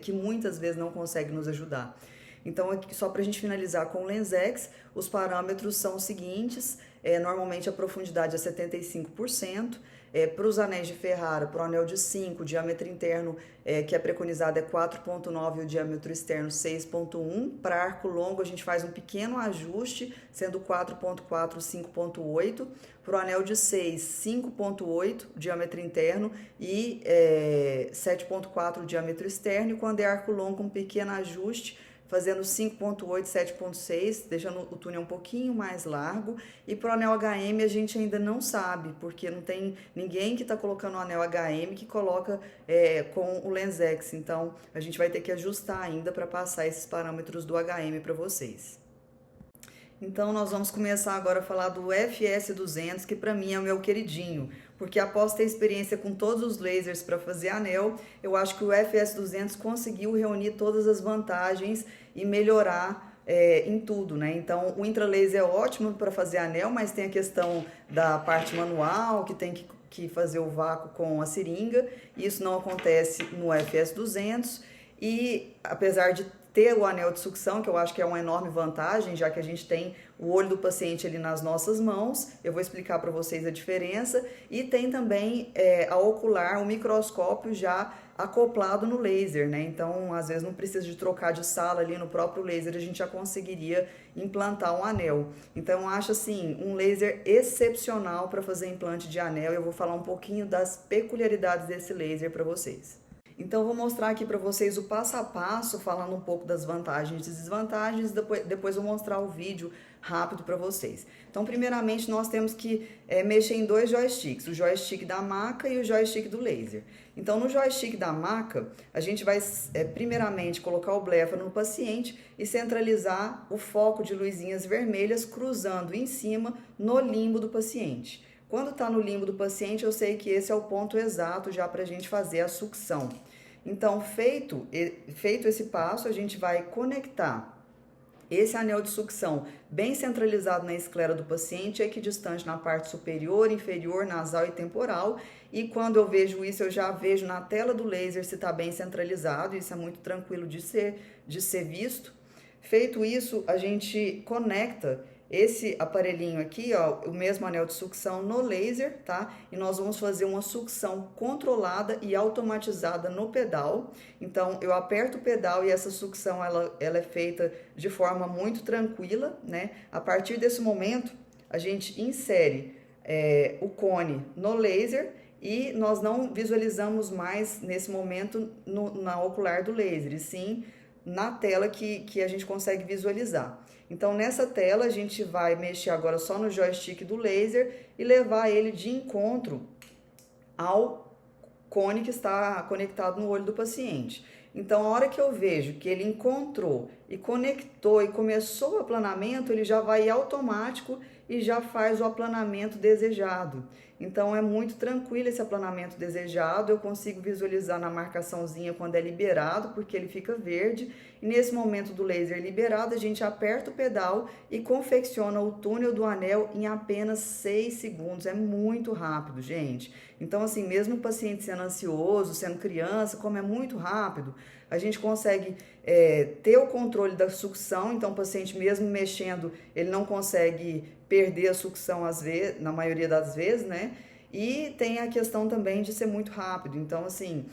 que muitas vezes não consegue nos ajudar. Então, aqui, só para a gente finalizar com o LensX, os parâmetros são os seguintes: normalmente a profundidade é 75%, para os anéis de Ferrara, para o anel de 5, o diâmetro interno que é preconizado é 4,9 e o diâmetro externo 6,1. Para arco longo, a gente faz um pequeno ajuste, sendo 4,4 5,8. Para o anel de 6, 5,8 o diâmetro interno e 7,4 o diâmetro externo. E quando é arco longo, um pequeno ajuste, fazendo 5,8, 7,6, deixando o túnel um pouquinho mais largo. E para o anel HM a gente ainda não sabe, porque não tem ninguém que está colocando o anel HM que coloca com o LensX. Então a gente vai ter que ajustar ainda para passar esses parâmetros do HM para vocês. Então nós vamos começar agora a falar do FS200, que para mim é o meu queridinho, porque após ter experiência com todos os lasers para fazer anel, eu acho que o FS200 conseguiu reunir todas as vantagens e melhorar em tudo, né? Então o intralaser é ótimo para fazer anel, mas tem a questão da parte manual, que tem que fazer o vácuo com a seringa. Isso não acontece no FS200, e apesar de ter o anel de sucção, que eu acho que é uma enorme vantagem, já que a gente tem o olho do paciente ali nas nossas mãos, eu vou explicar para vocês a diferença. E tem também a ocular, o microscópio já acoplado no laser, né? Então, às vezes não precisa de trocar de sala ali no próprio laser, a gente já conseguiria implantar um anel. Então, eu acho assim, um laser excepcional para fazer implante de anel. Eu vou falar um pouquinho das peculiaridades desse laser para vocês. Então, eu vou mostrar aqui para vocês o passo a passo, falando um pouco das vantagens e desvantagens, depois vou mostrar o vídeo rápido para vocês. Então, primeiramente, nós temos que mexer em dois joysticks, o joystick da maca e o joystick do laser. Então, no joystick da maca, a gente vai, primeiramente, colocar o bléfaro no paciente e centralizar o foco de luzinhas vermelhas cruzando em cima no limbo do paciente. Quando está no limbo do paciente, eu sei que esse é o ponto exato já para a gente fazer a sucção. Então, feito esse passo, a gente vai conectar esse anel de sucção bem centralizado na esclera do paciente, equidistante na parte superior, inferior, nasal e temporal. E quando eu vejo isso, eu já vejo na tela do laser se está bem centralizado. Isso é muito tranquilo de ser visto. Feito isso, a gente conecta esse aparelhinho aqui, ó, o mesmo anel de sucção no laser, tá? E nós vamos fazer uma sucção controlada e automatizada no pedal. Então, eu aperto o pedal e essa sucção, ela é feita de forma muito tranquila, né? A partir desse momento, a gente insere o cone no laser e nós não visualizamos mais, nesse momento, na ocular do laser, e sim na tela que a gente consegue visualizar. Então, nessa tela, a gente vai mexer agora só no joystick do laser e levar ele de encontro ao cone que está conectado no olho do paciente. Então, a hora que eu vejo que ele encontrou e conectou e começou o aplanamento, ele já vai automático e já faz o aplanamento desejado. Então, é muito tranquilo esse aplanamento desejado. Eu consigo visualizar na marcaçãozinha quando é liberado, porque ele fica verde. E nesse momento do laser liberado, a gente aperta o pedal e confecciona o túnel do anel em apenas 6 segundos. É muito rápido, gente. Então, assim, mesmo o paciente sendo ansioso, sendo criança, como é muito rápido, a gente consegue ter o controle da sucção. Então, o paciente mesmo mexendo, ele não consegue perder a sucção às vezes, na maioria das vezes, né? E tem a questão também de ser muito rápido. Então, assim,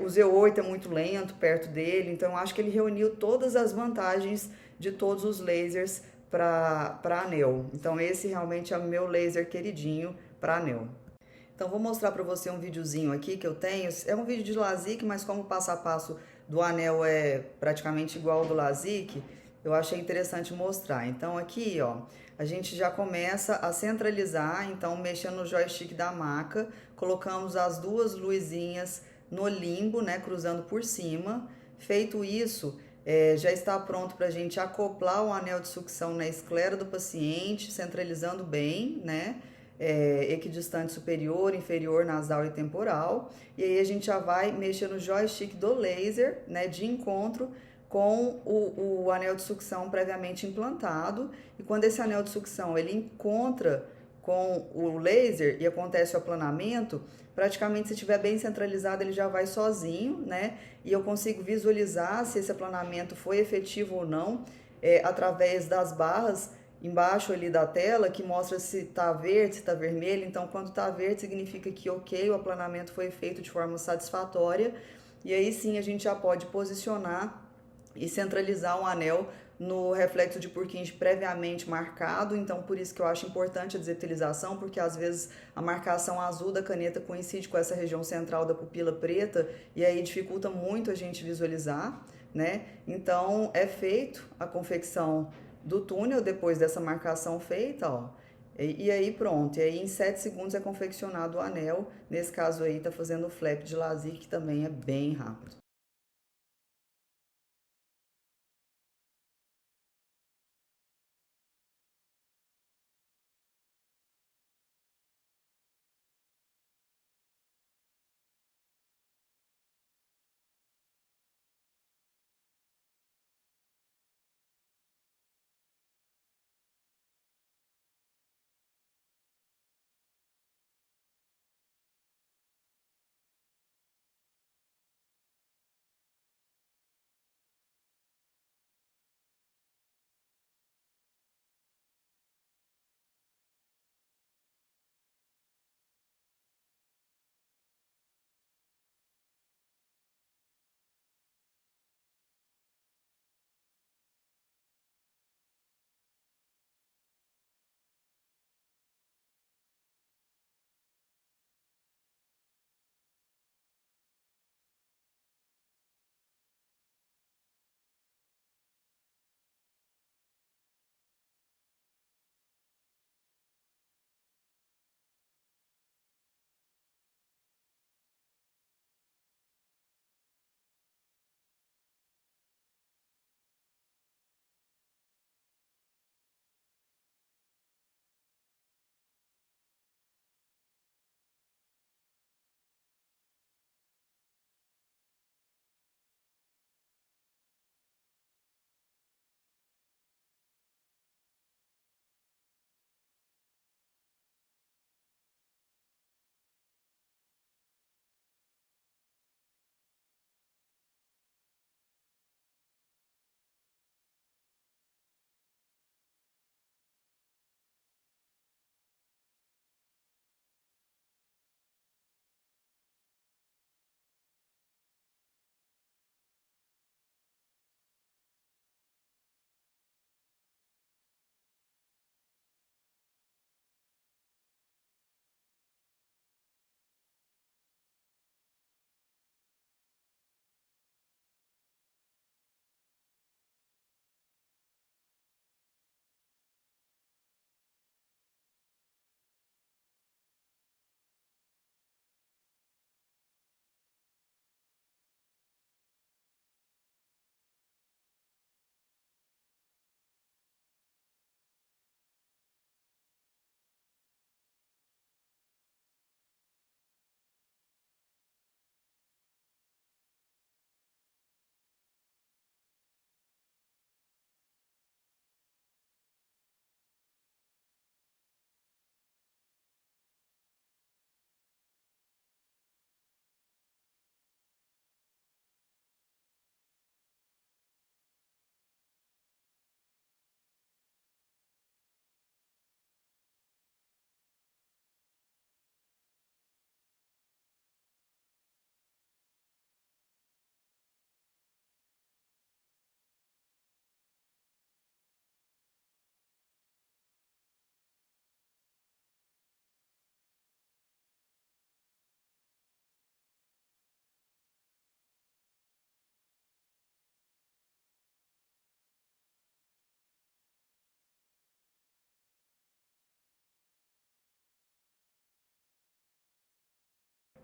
o Z8 é muito lento perto dele. Então, eu acho que ele reuniu todas as vantagens de todos os lasers para anel. Então, esse realmente é o meu laser queridinho para anel. Então, vou mostrar para você um videozinho aqui que eu tenho. É um vídeo de LASIK, mas como o passo a passo do anel é praticamente igual ao do LASIK, eu achei interessante mostrar. Então, aqui, ó, a gente já começa a centralizar, então, mexendo no joystick da maca, colocamos as duas luzinhas no limbo, né, cruzando por cima. Feito isso, Já está pronto para a gente acoplar o anel de sucção na esclera do paciente, centralizando bem, né? Equidistante superior, inferior, nasal e temporal. E aí a gente já vai mexer no joystick do laser, né? De encontro com o anel de sucção previamente implantado. E quando esse anel de sucção ele encontra com o laser e acontece o aplanamento, praticamente se estiver bem centralizado ele já vai sozinho, né? E eu consigo visualizar se esse aplanamento foi efetivo ou não, através das barras embaixo ali da tela que mostra se está verde, se está vermelho. Então, quando está verde, significa que ok, o aplanamento foi feito de forma satisfatória. E aí sim a gente já pode posicionar e centralizar um anel no reflexo de Purkinje previamente marcado. Então, por isso que eu acho importante a desepitelização, porque às vezes a marcação azul da caneta coincide com essa região central da pupila preta e aí dificulta muito a gente visualizar, né? Então, é feito a confecção do túnel depois dessa marcação feita, ó. E aí pronto, e aí em 7 segundos é confeccionado o anel. Nesse caso aí tá fazendo o flap de laser, que também é bem rápido.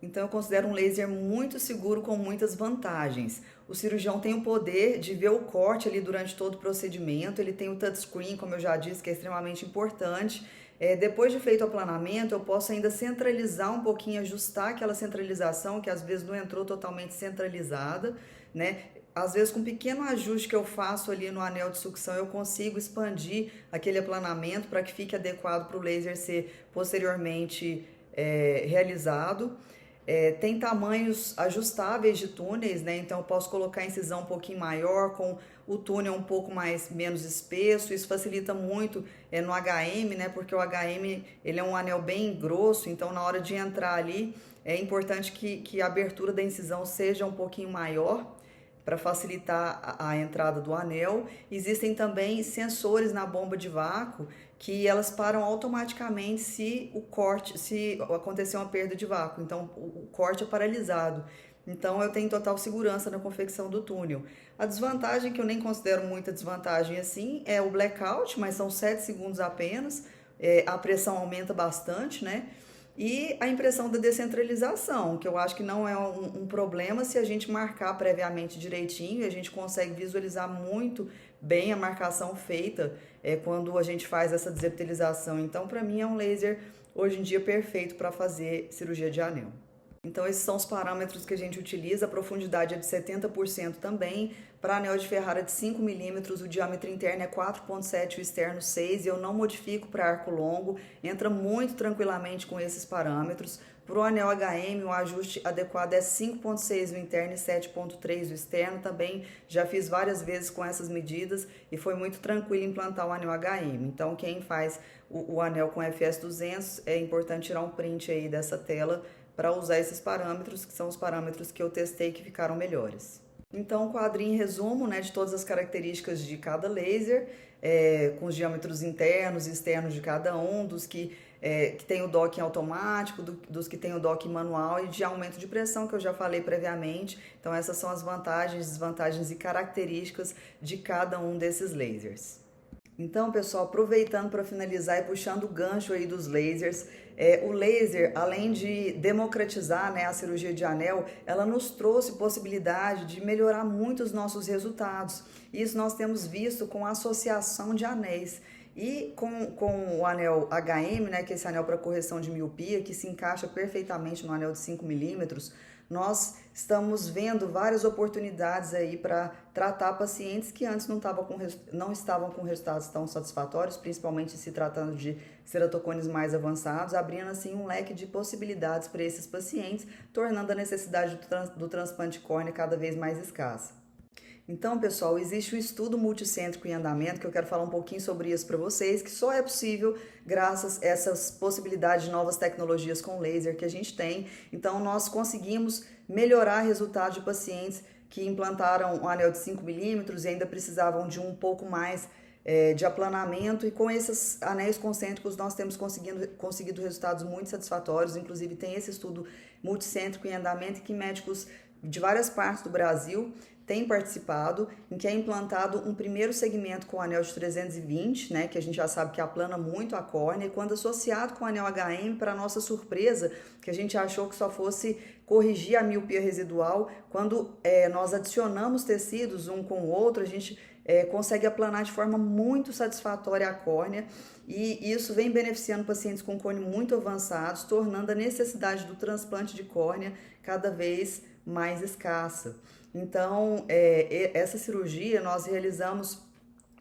Então, eu considero um laser muito seguro com muitas vantagens. O cirurgião tem o poder de ver o corte ali durante todo o procedimento, ele tem o touchscreen, como eu já disse, que é extremamente importante. Depois de feito o aplanamento, eu posso ainda centralizar um pouquinho, ajustar aquela centralização, que às vezes não entrou totalmente centralizada, né? Às vezes, com um pequeno ajuste que eu faço ali no anel de sucção, eu consigo expandir aquele aplanamento para que fique adequado para o laser ser posteriormente realizado. Tem tamanhos ajustáveis de túneis, né? Então eu posso colocar a incisão um pouquinho maior, com o túnel um pouco menos espesso. Isso facilita muito no HM, né? Porque o HM ele é um anel bem grosso, então na hora de entrar ali é importante que a abertura da incisão seja um pouquinho maior para facilitar a entrada do anel. Existem também sensores na bomba de vácuo que elas param automaticamente se acontecer uma perda de vácuo. Então o corte é paralisado. Então eu tenho total segurança na confecção do túnel. A desvantagem, que eu nem considero muita desvantagem assim, é o blackout, mas são 7 segundos apenas. A pressão aumenta bastante, né? E a impressão da descentralização, que eu acho que não é um problema se a gente marcar previamente direitinho, e a gente consegue visualizar muito bem a marcação feita quando a gente faz essa desepitelização. Então, para mim, é um laser hoje em dia perfeito para fazer cirurgia de anel. Então, esses são os parâmetros que a gente utiliza. A profundidade é de 70% também. Para anel de Ferrara de 5 milímetros, o diâmetro interno é 4,7, o externo 6. E eu não modifico para arco longo, entra muito tranquilamente com esses parâmetros. Para o anel HM, o ajuste adequado é 5,6 o interno e 7,3 o externo. Também já fiz várias vezes com essas medidas e foi muito tranquilo implantar o anel HM. Então, quem faz o anel com FS200, é importante tirar um print aí dessa tela para usar esses parâmetros, que são os parâmetros que eu testei que ficaram melhores. Então, um quadrinho em resumo, né, de todas as características de cada laser, com os diâmetros internos e externos de cada um, dos que tem o docking automático, dos que tem o docking manual e de aumento de pressão, que eu já falei previamente. Então, essas são as vantagens, desvantagens e características de cada um desses lasers. Então, pessoal, aproveitando para finalizar e puxando o gancho aí dos lasers, o laser, além de democratizar, né, a cirurgia de anel, ela nos trouxe possibilidade de melhorar muito os nossos resultados. Isso nós temos visto com a associação de anéis. E com o anel HM, né, que é esse anel para correção de miopia, que se encaixa perfeitamente no anel de 5 milímetros, nós estamos vendo várias oportunidades aí para tratar pacientes que antes não estavam com resultados tão satisfatórios, principalmente se tratando de ceratocones mais avançados, abrindo assim um leque de possibilidades para esses pacientes, tornando a necessidade do transplante de córnea cada vez mais escassa. Então, pessoal, existe um estudo multicêntrico em andamento, que eu quero falar um pouquinho sobre isso para vocês, que só é possível graças a essas possibilidades de novas tecnologias com laser que a gente tem. Então, nós conseguimos melhorar resultados de pacientes que implantaram um anel de 5 milímetros e ainda precisavam de um pouco mais de aplanamento, e com esses anéis concêntricos nós temos conseguido resultados muito satisfatórios. Inclusive, tem esse estudo multicêntrico em andamento que médicos de várias partes do Brasil tem participado, em que é implantado um primeiro segmento com o anel de 320, né, que a gente já sabe que aplana muito a córnea, e quando associado com o anel HM, para nossa surpresa, que a gente achou que só fosse corrigir a miopia residual, quando nós adicionamos tecidos um com o outro, a gente consegue aplanar de forma muito satisfatória a córnea, e isso vem beneficiando pacientes com cone muito avançados, tornando a necessidade do transplante de córnea cada vez mais escassa. Então, essa cirurgia nós realizamos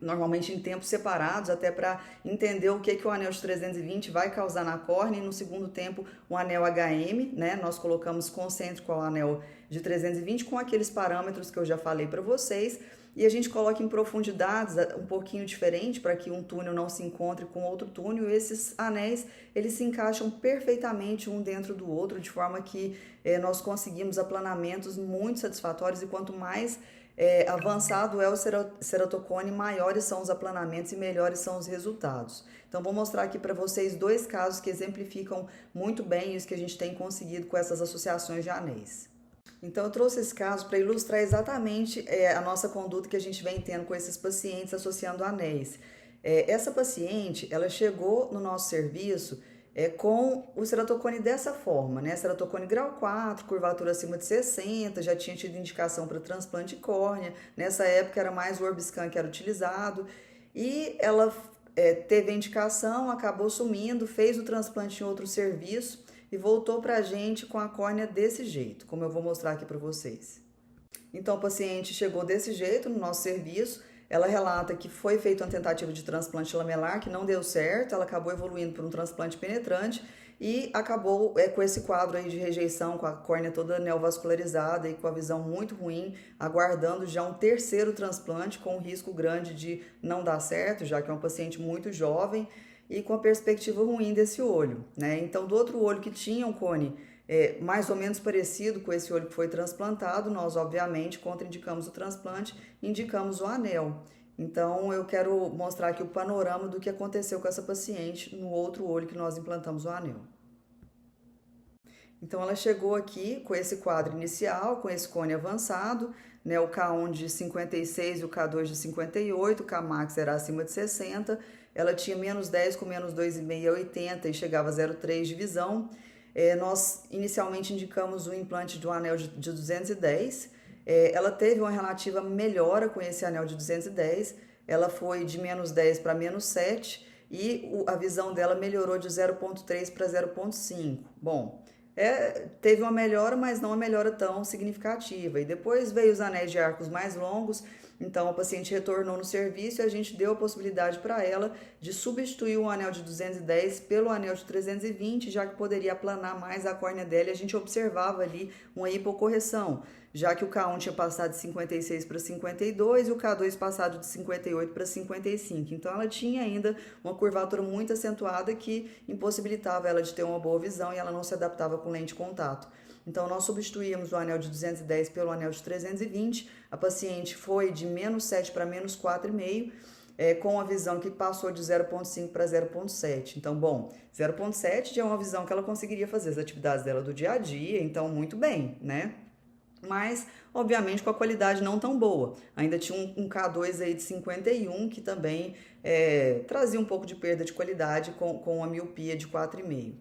normalmente em tempos separados, até para entender o que o anel de 320 vai causar na córnea, e no segundo tempo o anel HM, né? Nós colocamos concêntrico ao anel de 320 com aqueles parâmetros que eu já falei para vocês, e a gente coloca em profundidades um pouquinho diferente para que um túnel não se encontre com outro túnel, e esses anéis eles se encaixam perfeitamente um dentro do outro, de forma que nós conseguimos aplanamentos muito satisfatórios, e quanto mais avançado é o ceratocone, maiores são os aplanamentos e melhores são os resultados. Então, vou mostrar aqui para vocês dois casos que exemplificam muito bem isso que a gente tem conseguido com essas associações de anéis. Então, eu trouxe esse caso para ilustrar exatamente a nossa conduta que a gente vem tendo com esses pacientes associando anéis. Essa paciente, ela chegou no nosso serviço com o ceratocone dessa forma, né? Ceratocone grau 4, curvatura acima de 60, já tinha tido indicação para transplante de córnea. Nessa época era mais o Orbiscan que era utilizado. E ela teve a indicação, acabou sumindo, fez o transplante em outro serviço e voltou para a gente com a córnea desse jeito, como eu vou mostrar aqui para vocês. Então, a paciente chegou desse jeito no nosso serviço. Ela relata que foi feita uma tentativa de transplante lamelar que não deu certo, ela acabou evoluindo para um transplante penetrante e acabou com esse quadro aí de rejeição, com a córnea toda neovascularizada e com a visão muito ruim, aguardando já um terceiro transplante com um risco grande de não dar certo, já que é uma paciente muito jovem e com a perspectiva ruim desse olho, né? Então, do outro olho que tinha um cone mais ou menos parecido com esse olho que foi transplantado, nós obviamente contraindicamos o transplante, indicamos o anel. Então eu quero mostrar aqui o panorama do que aconteceu com essa paciente no outro olho que nós implantamos o anel. Então ela chegou aqui com esse quadro inicial, com esse cone avançado, né, o K1 de 56 e o K2 de 58, o Kmax era acima de 60, ela tinha menos 10 com menos 2,5 a 80 e chegava a 0,3 de visão. Nós inicialmente indicamos o implante de um anel de 210, ela teve uma relativa melhora com esse anel de 210, ela foi de menos 10 para menos 7 e a visão dela melhorou de 0,3 para 0,5. Bom, teve uma melhora, mas não uma melhora tão significativa. E depois veio os anéis de arcos mais longos, então a paciente retornou no serviço e a gente deu a possibilidade para ela de substituir o anel de 210 pelo anel de 320, já que poderia aplanar mais a córnea dela e a gente observava ali uma hipocorreção, já que o K1 tinha passado de 56 para 52 e o K2 passado de 58 para 55. Então ela tinha ainda uma curvatura muito acentuada que impossibilitava ela de ter uma boa visão e ela não se adaptava com lente de contato. Então, nós substituímos o anel de 210 pelo anel de 320. A paciente foi de menos 7 para menos 4,5, com a visão que passou de 0,5 para 0,7. Então, bom, 0,7 já é uma visão que ela conseguiria fazer as atividades dela do dia a dia, então, muito bem, né? Mas, obviamente, com a qualidade não tão boa. Ainda tinha um K2 aí de 51, que também trazia um pouco de perda de qualidade com a miopia de 4,5.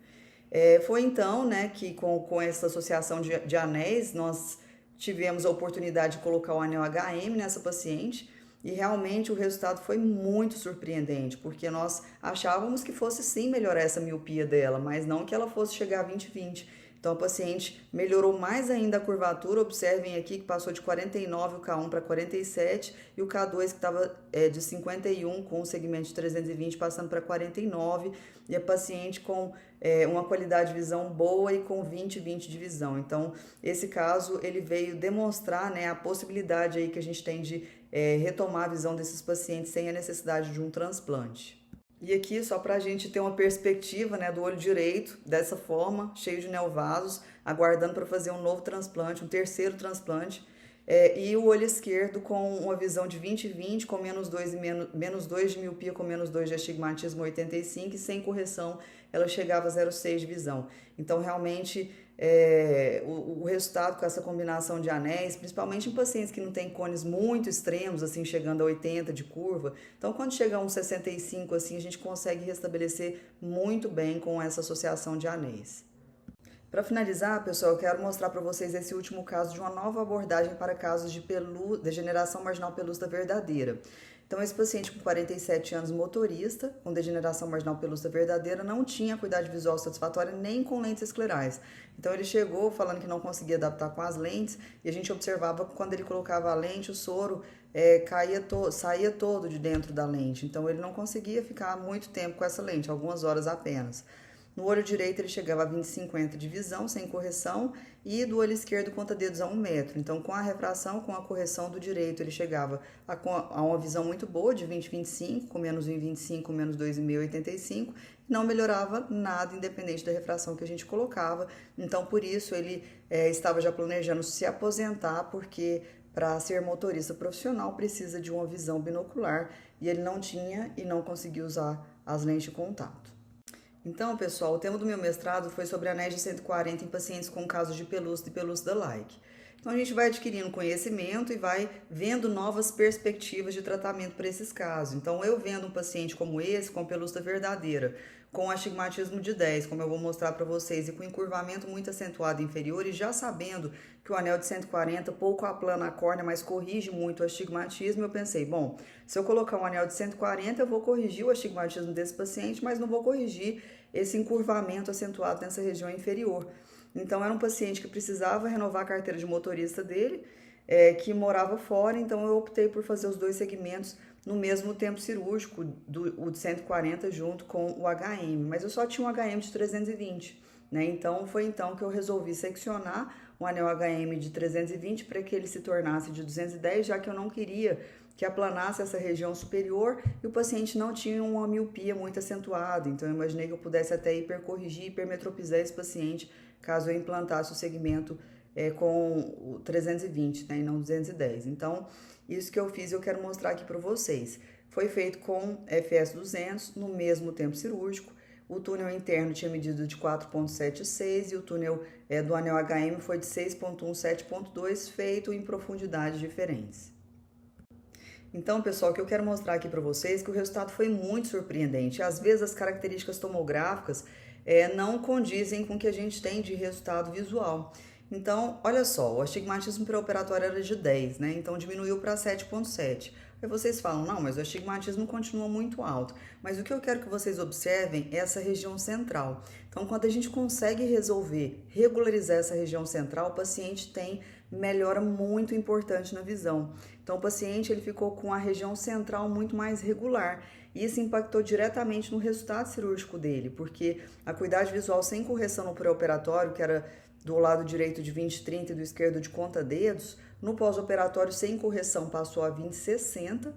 Foi então, né, que com essa associação de anéis, nós tivemos a oportunidade de colocar o anel HM nessa paciente e realmente o resultado foi muito surpreendente, porque nós achávamos que fosse sim melhorar essa miopia dela, mas não que ela fosse chegar a 20/20. Então a paciente melhorou mais ainda a curvatura, observem aqui que passou de 49 o K1 para 47 e o K2 que estava de 51 com o segmento de 320 passando para 49 e a paciente com uma qualidade de visão boa e com 20/20 de visão. Então esse caso ele veio demonstrar, né, a possibilidade aí que a gente tem de retomar a visão desses pacientes sem a necessidade de um transplante. E aqui, só para a gente ter uma perspectiva, né, do olho direito, dessa forma, cheio de neovasos, aguardando para fazer um novo transplante, um terceiro transplante, e o olho esquerdo com uma visão de 20/20, com menos 2 de miopia, com menos 2 de astigmatismo 85, e sem correção ela chegava a 0,6 de visão. Então, realmente, o resultado com essa combinação de anéis, principalmente em pacientes que não têm cones muito extremos, assim, chegando a 80 de curva. Então, quando chega a uns 65, assim, a gente consegue restabelecer muito bem com essa associação de anéis. Para finalizar, pessoal, eu quero mostrar para vocês esse último caso de uma nova abordagem para casos de degeneração marginal pelúcida verdadeira. Então, esse paciente com 47 anos, motorista, com degeneração marginal pelúcida verdadeira, não tinha acuidade visual satisfatória nem com lentes esclerais. Então, ele chegou falando que não conseguia adaptar com as lentes e a gente observava que quando ele colocava a lente, o soro saía todo de dentro da lente. Então, ele não conseguia ficar muito tempo com essa lente, algumas horas apenas. No olho direito ele chegava a 20/50 de visão, sem correção, e do olho esquerdo conta-dedos a 1 metro. Então, com a refração, com a correção do direito, ele chegava a uma visão muito boa, de 20/25, com menos 1,25, menos 2,5, 85, não melhorava nada, independente da refração que a gente colocava. Então, por isso, ele estava já planejando se aposentar, porque para ser motorista profissional precisa de uma visão binocular, e ele não tinha e não conseguiu usar as lentes de contato. Então, pessoal, o tema do meu mestrado foi sobre anéis de 140 em pacientes com casos de pelúcida e pelúcida-like. Então, a gente vai adquirindo conhecimento e vai vendo novas perspectivas de tratamento para esses casos. Então, eu vendo um paciente como esse, com pelúcida verdadeira, com astigmatismo de 10, como eu vou mostrar para vocês, e com encurvamento muito acentuado inferior, e já sabendo que o anel de 140 pouco aplana a córnea, mas corrige muito o astigmatismo, eu pensei, bom, se eu colocar um anel de 140, eu vou corrigir o astigmatismo desse paciente, mas não vou corrigir esse encurvamento acentuado nessa região inferior. Então, era um paciente que precisava renovar a carteira de motorista dele, que morava fora, então eu optei por fazer os dois segmentos no mesmo tempo cirúrgico, o de 140 junto com o HM, mas eu só tinha um HM de 320, né? Então foi então que eu resolvi seccionar o anel HM de 320 para que ele se tornasse de 210, já que eu não queria que aplanasse essa região superior e o paciente não tinha uma miopia muito acentuada, então eu imaginei que eu pudesse até hipercorrigir, hipermetropizar esse paciente caso eu implantasse o segmento com o 320, né, e não 210. Então, isso que eu fiz eu quero mostrar aqui para vocês. Foi feito com FS 200 no mesmo tempo cirúrgico. O túnel interno tinha medido de 4,76 e o túnel do anel HM foi de 6,1, 7,2, feito em profundidades diferentes. Então, pessoal, o que eu quero mostrar aqui para vocês é que o resultado foi muito surpreendente. Às vezes as características tomográficas não condizem com o que a gente tem de resultado visual. Então, olha só, o astigmatismo pré-operatório era de 10, né? Então diminuiu para 7,7. Aí vocês falam, não, mas o astigmatismo continua muito alto. Mas o que eu quero que vocês observem é essa região central. Então, quando a gente consegue regularizar essa região central, o paciente tem melhora muito importante na visão. Então, o paciente ele ficou com a região central muito mais regular. E isso impactou diretamente no resultado cirúrgico dele, porque a acuidade visual sem correção no pré-operatório, que era do lado direito de 20/30 e do esquerdo de conta-dedos, no pós-operatório sem correção passou a 20/60.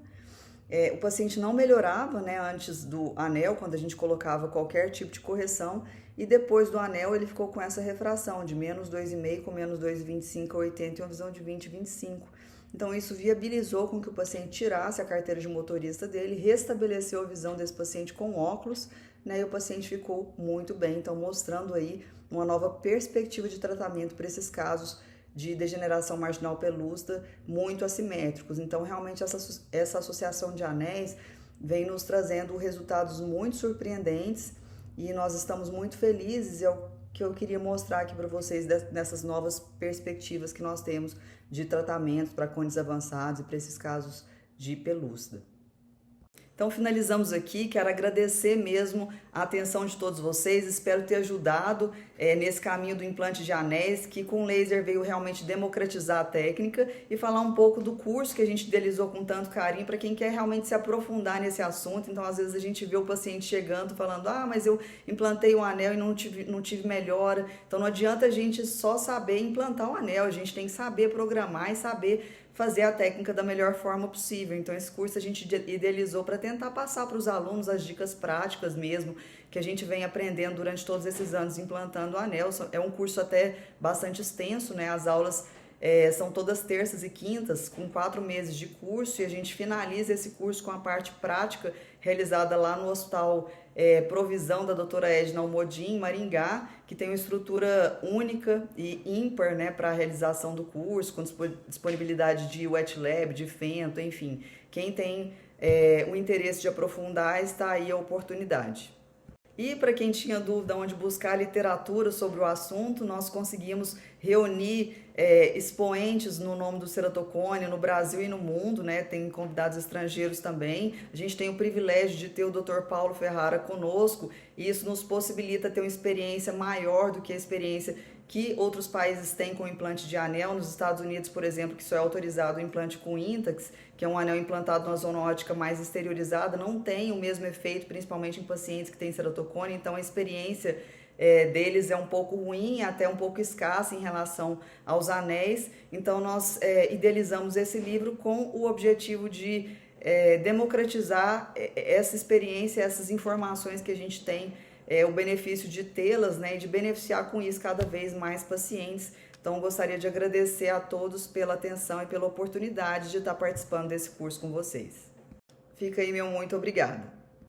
O paciente não melhorava, né, antes do anel, quando a gente colocava qualquer tipo de correção, e depois do anel ele ficou com essa refração de menos 2,5 com menos 2,25 a 80 e uma visão de 20/25. Então isso viabilizou com que o paciente tirasse a carteira de motorista dele, restabeleceu a visão desse paciente com óculos, né, e o paciente ficou muito bem, então mostrando aí uma nova perspectiva de tratamento para esses casos de degeneração marginal pelúcida muito assimétricos. Então, realmente, essa associação de anéis vem nos trazendo resultados muito surpreendentes e nós estamos muito felizes. É o que eu queria mostrar aqui para vocês nessas novas perspectivas que nós temos de tratamento para cones avançados e para esses casos de pelúcida. Então, finalizamos aqui. Quero agradecer mesmo a atenção de todos vocês. Espero ter ajudado nesse caminho do implante de anéis, que com laser veio realmente democratizar a técnica e falar um pouco do curso que a gente idealizou com tanto carinho para quem quer realmente se aprofundar nesse assunto. Então, às vezes a gente vê o paciente chegando falando, mas eu implantei um anel e não tive melhora. Então, não adianta a gente só saber implantar o anel, a gente tem que saber programar e saber fazer a técnica da melhor forma possível. Então, esse curso a gente idealizou para tentar passar para os alunos as dicas práticas mesmo, que a gente vem aprendendo durante todos esses anos implantando o anel. É um curso até bastante extenso, né? As aulas são todas terças e quintas, com 4 meses de curso, e a gente finaliza esse curso com a parte prática realizada lá no Hospital Provisão da doutora Edna Almodin, em Maringá, que tem uma estrutura única e ímpar, né, para a realização do curso, com disponibilidade de wet lab, de fento, enfim. Quem tem o interesse de aprofundar, está aí a oportunidade. E para quem tinha dúvida onde buscar literatura sobre o assunto, nós conseguimos reunir expoentes no nome do ceratocone no Brasil e no mundo, né? Tem convidados estrangeiros também. A gente tem o privilégio de ter o Dr. Paulo Ferrara conosco e isso nos possibilita ter uma experiência maior do que a experiência que outros países têm com implante de anel. Nos Estados Unidos, por exemplo, que só é autorizado o implante com Intacs, que é um anel implantado numa zona óptica mais exteriorizada, não tem o mesmo efeito, principalmente em pacientes que têm ceratocone, então a experiência deles é um pouco ruim, até um pouco escassa em relação aos anéis. Então nós idealizamos esse livro com o objetivo de democratizar essa experiência, essas informações que a gente tem, o benefício de tê-las, né, e de beneficiar com isso cada vez mais pacientes. Então, gostaria de agradecer a todos pela atenção e pela oportunidade de estar participando desse curso com vocês. Fica aí meu muito obrigada.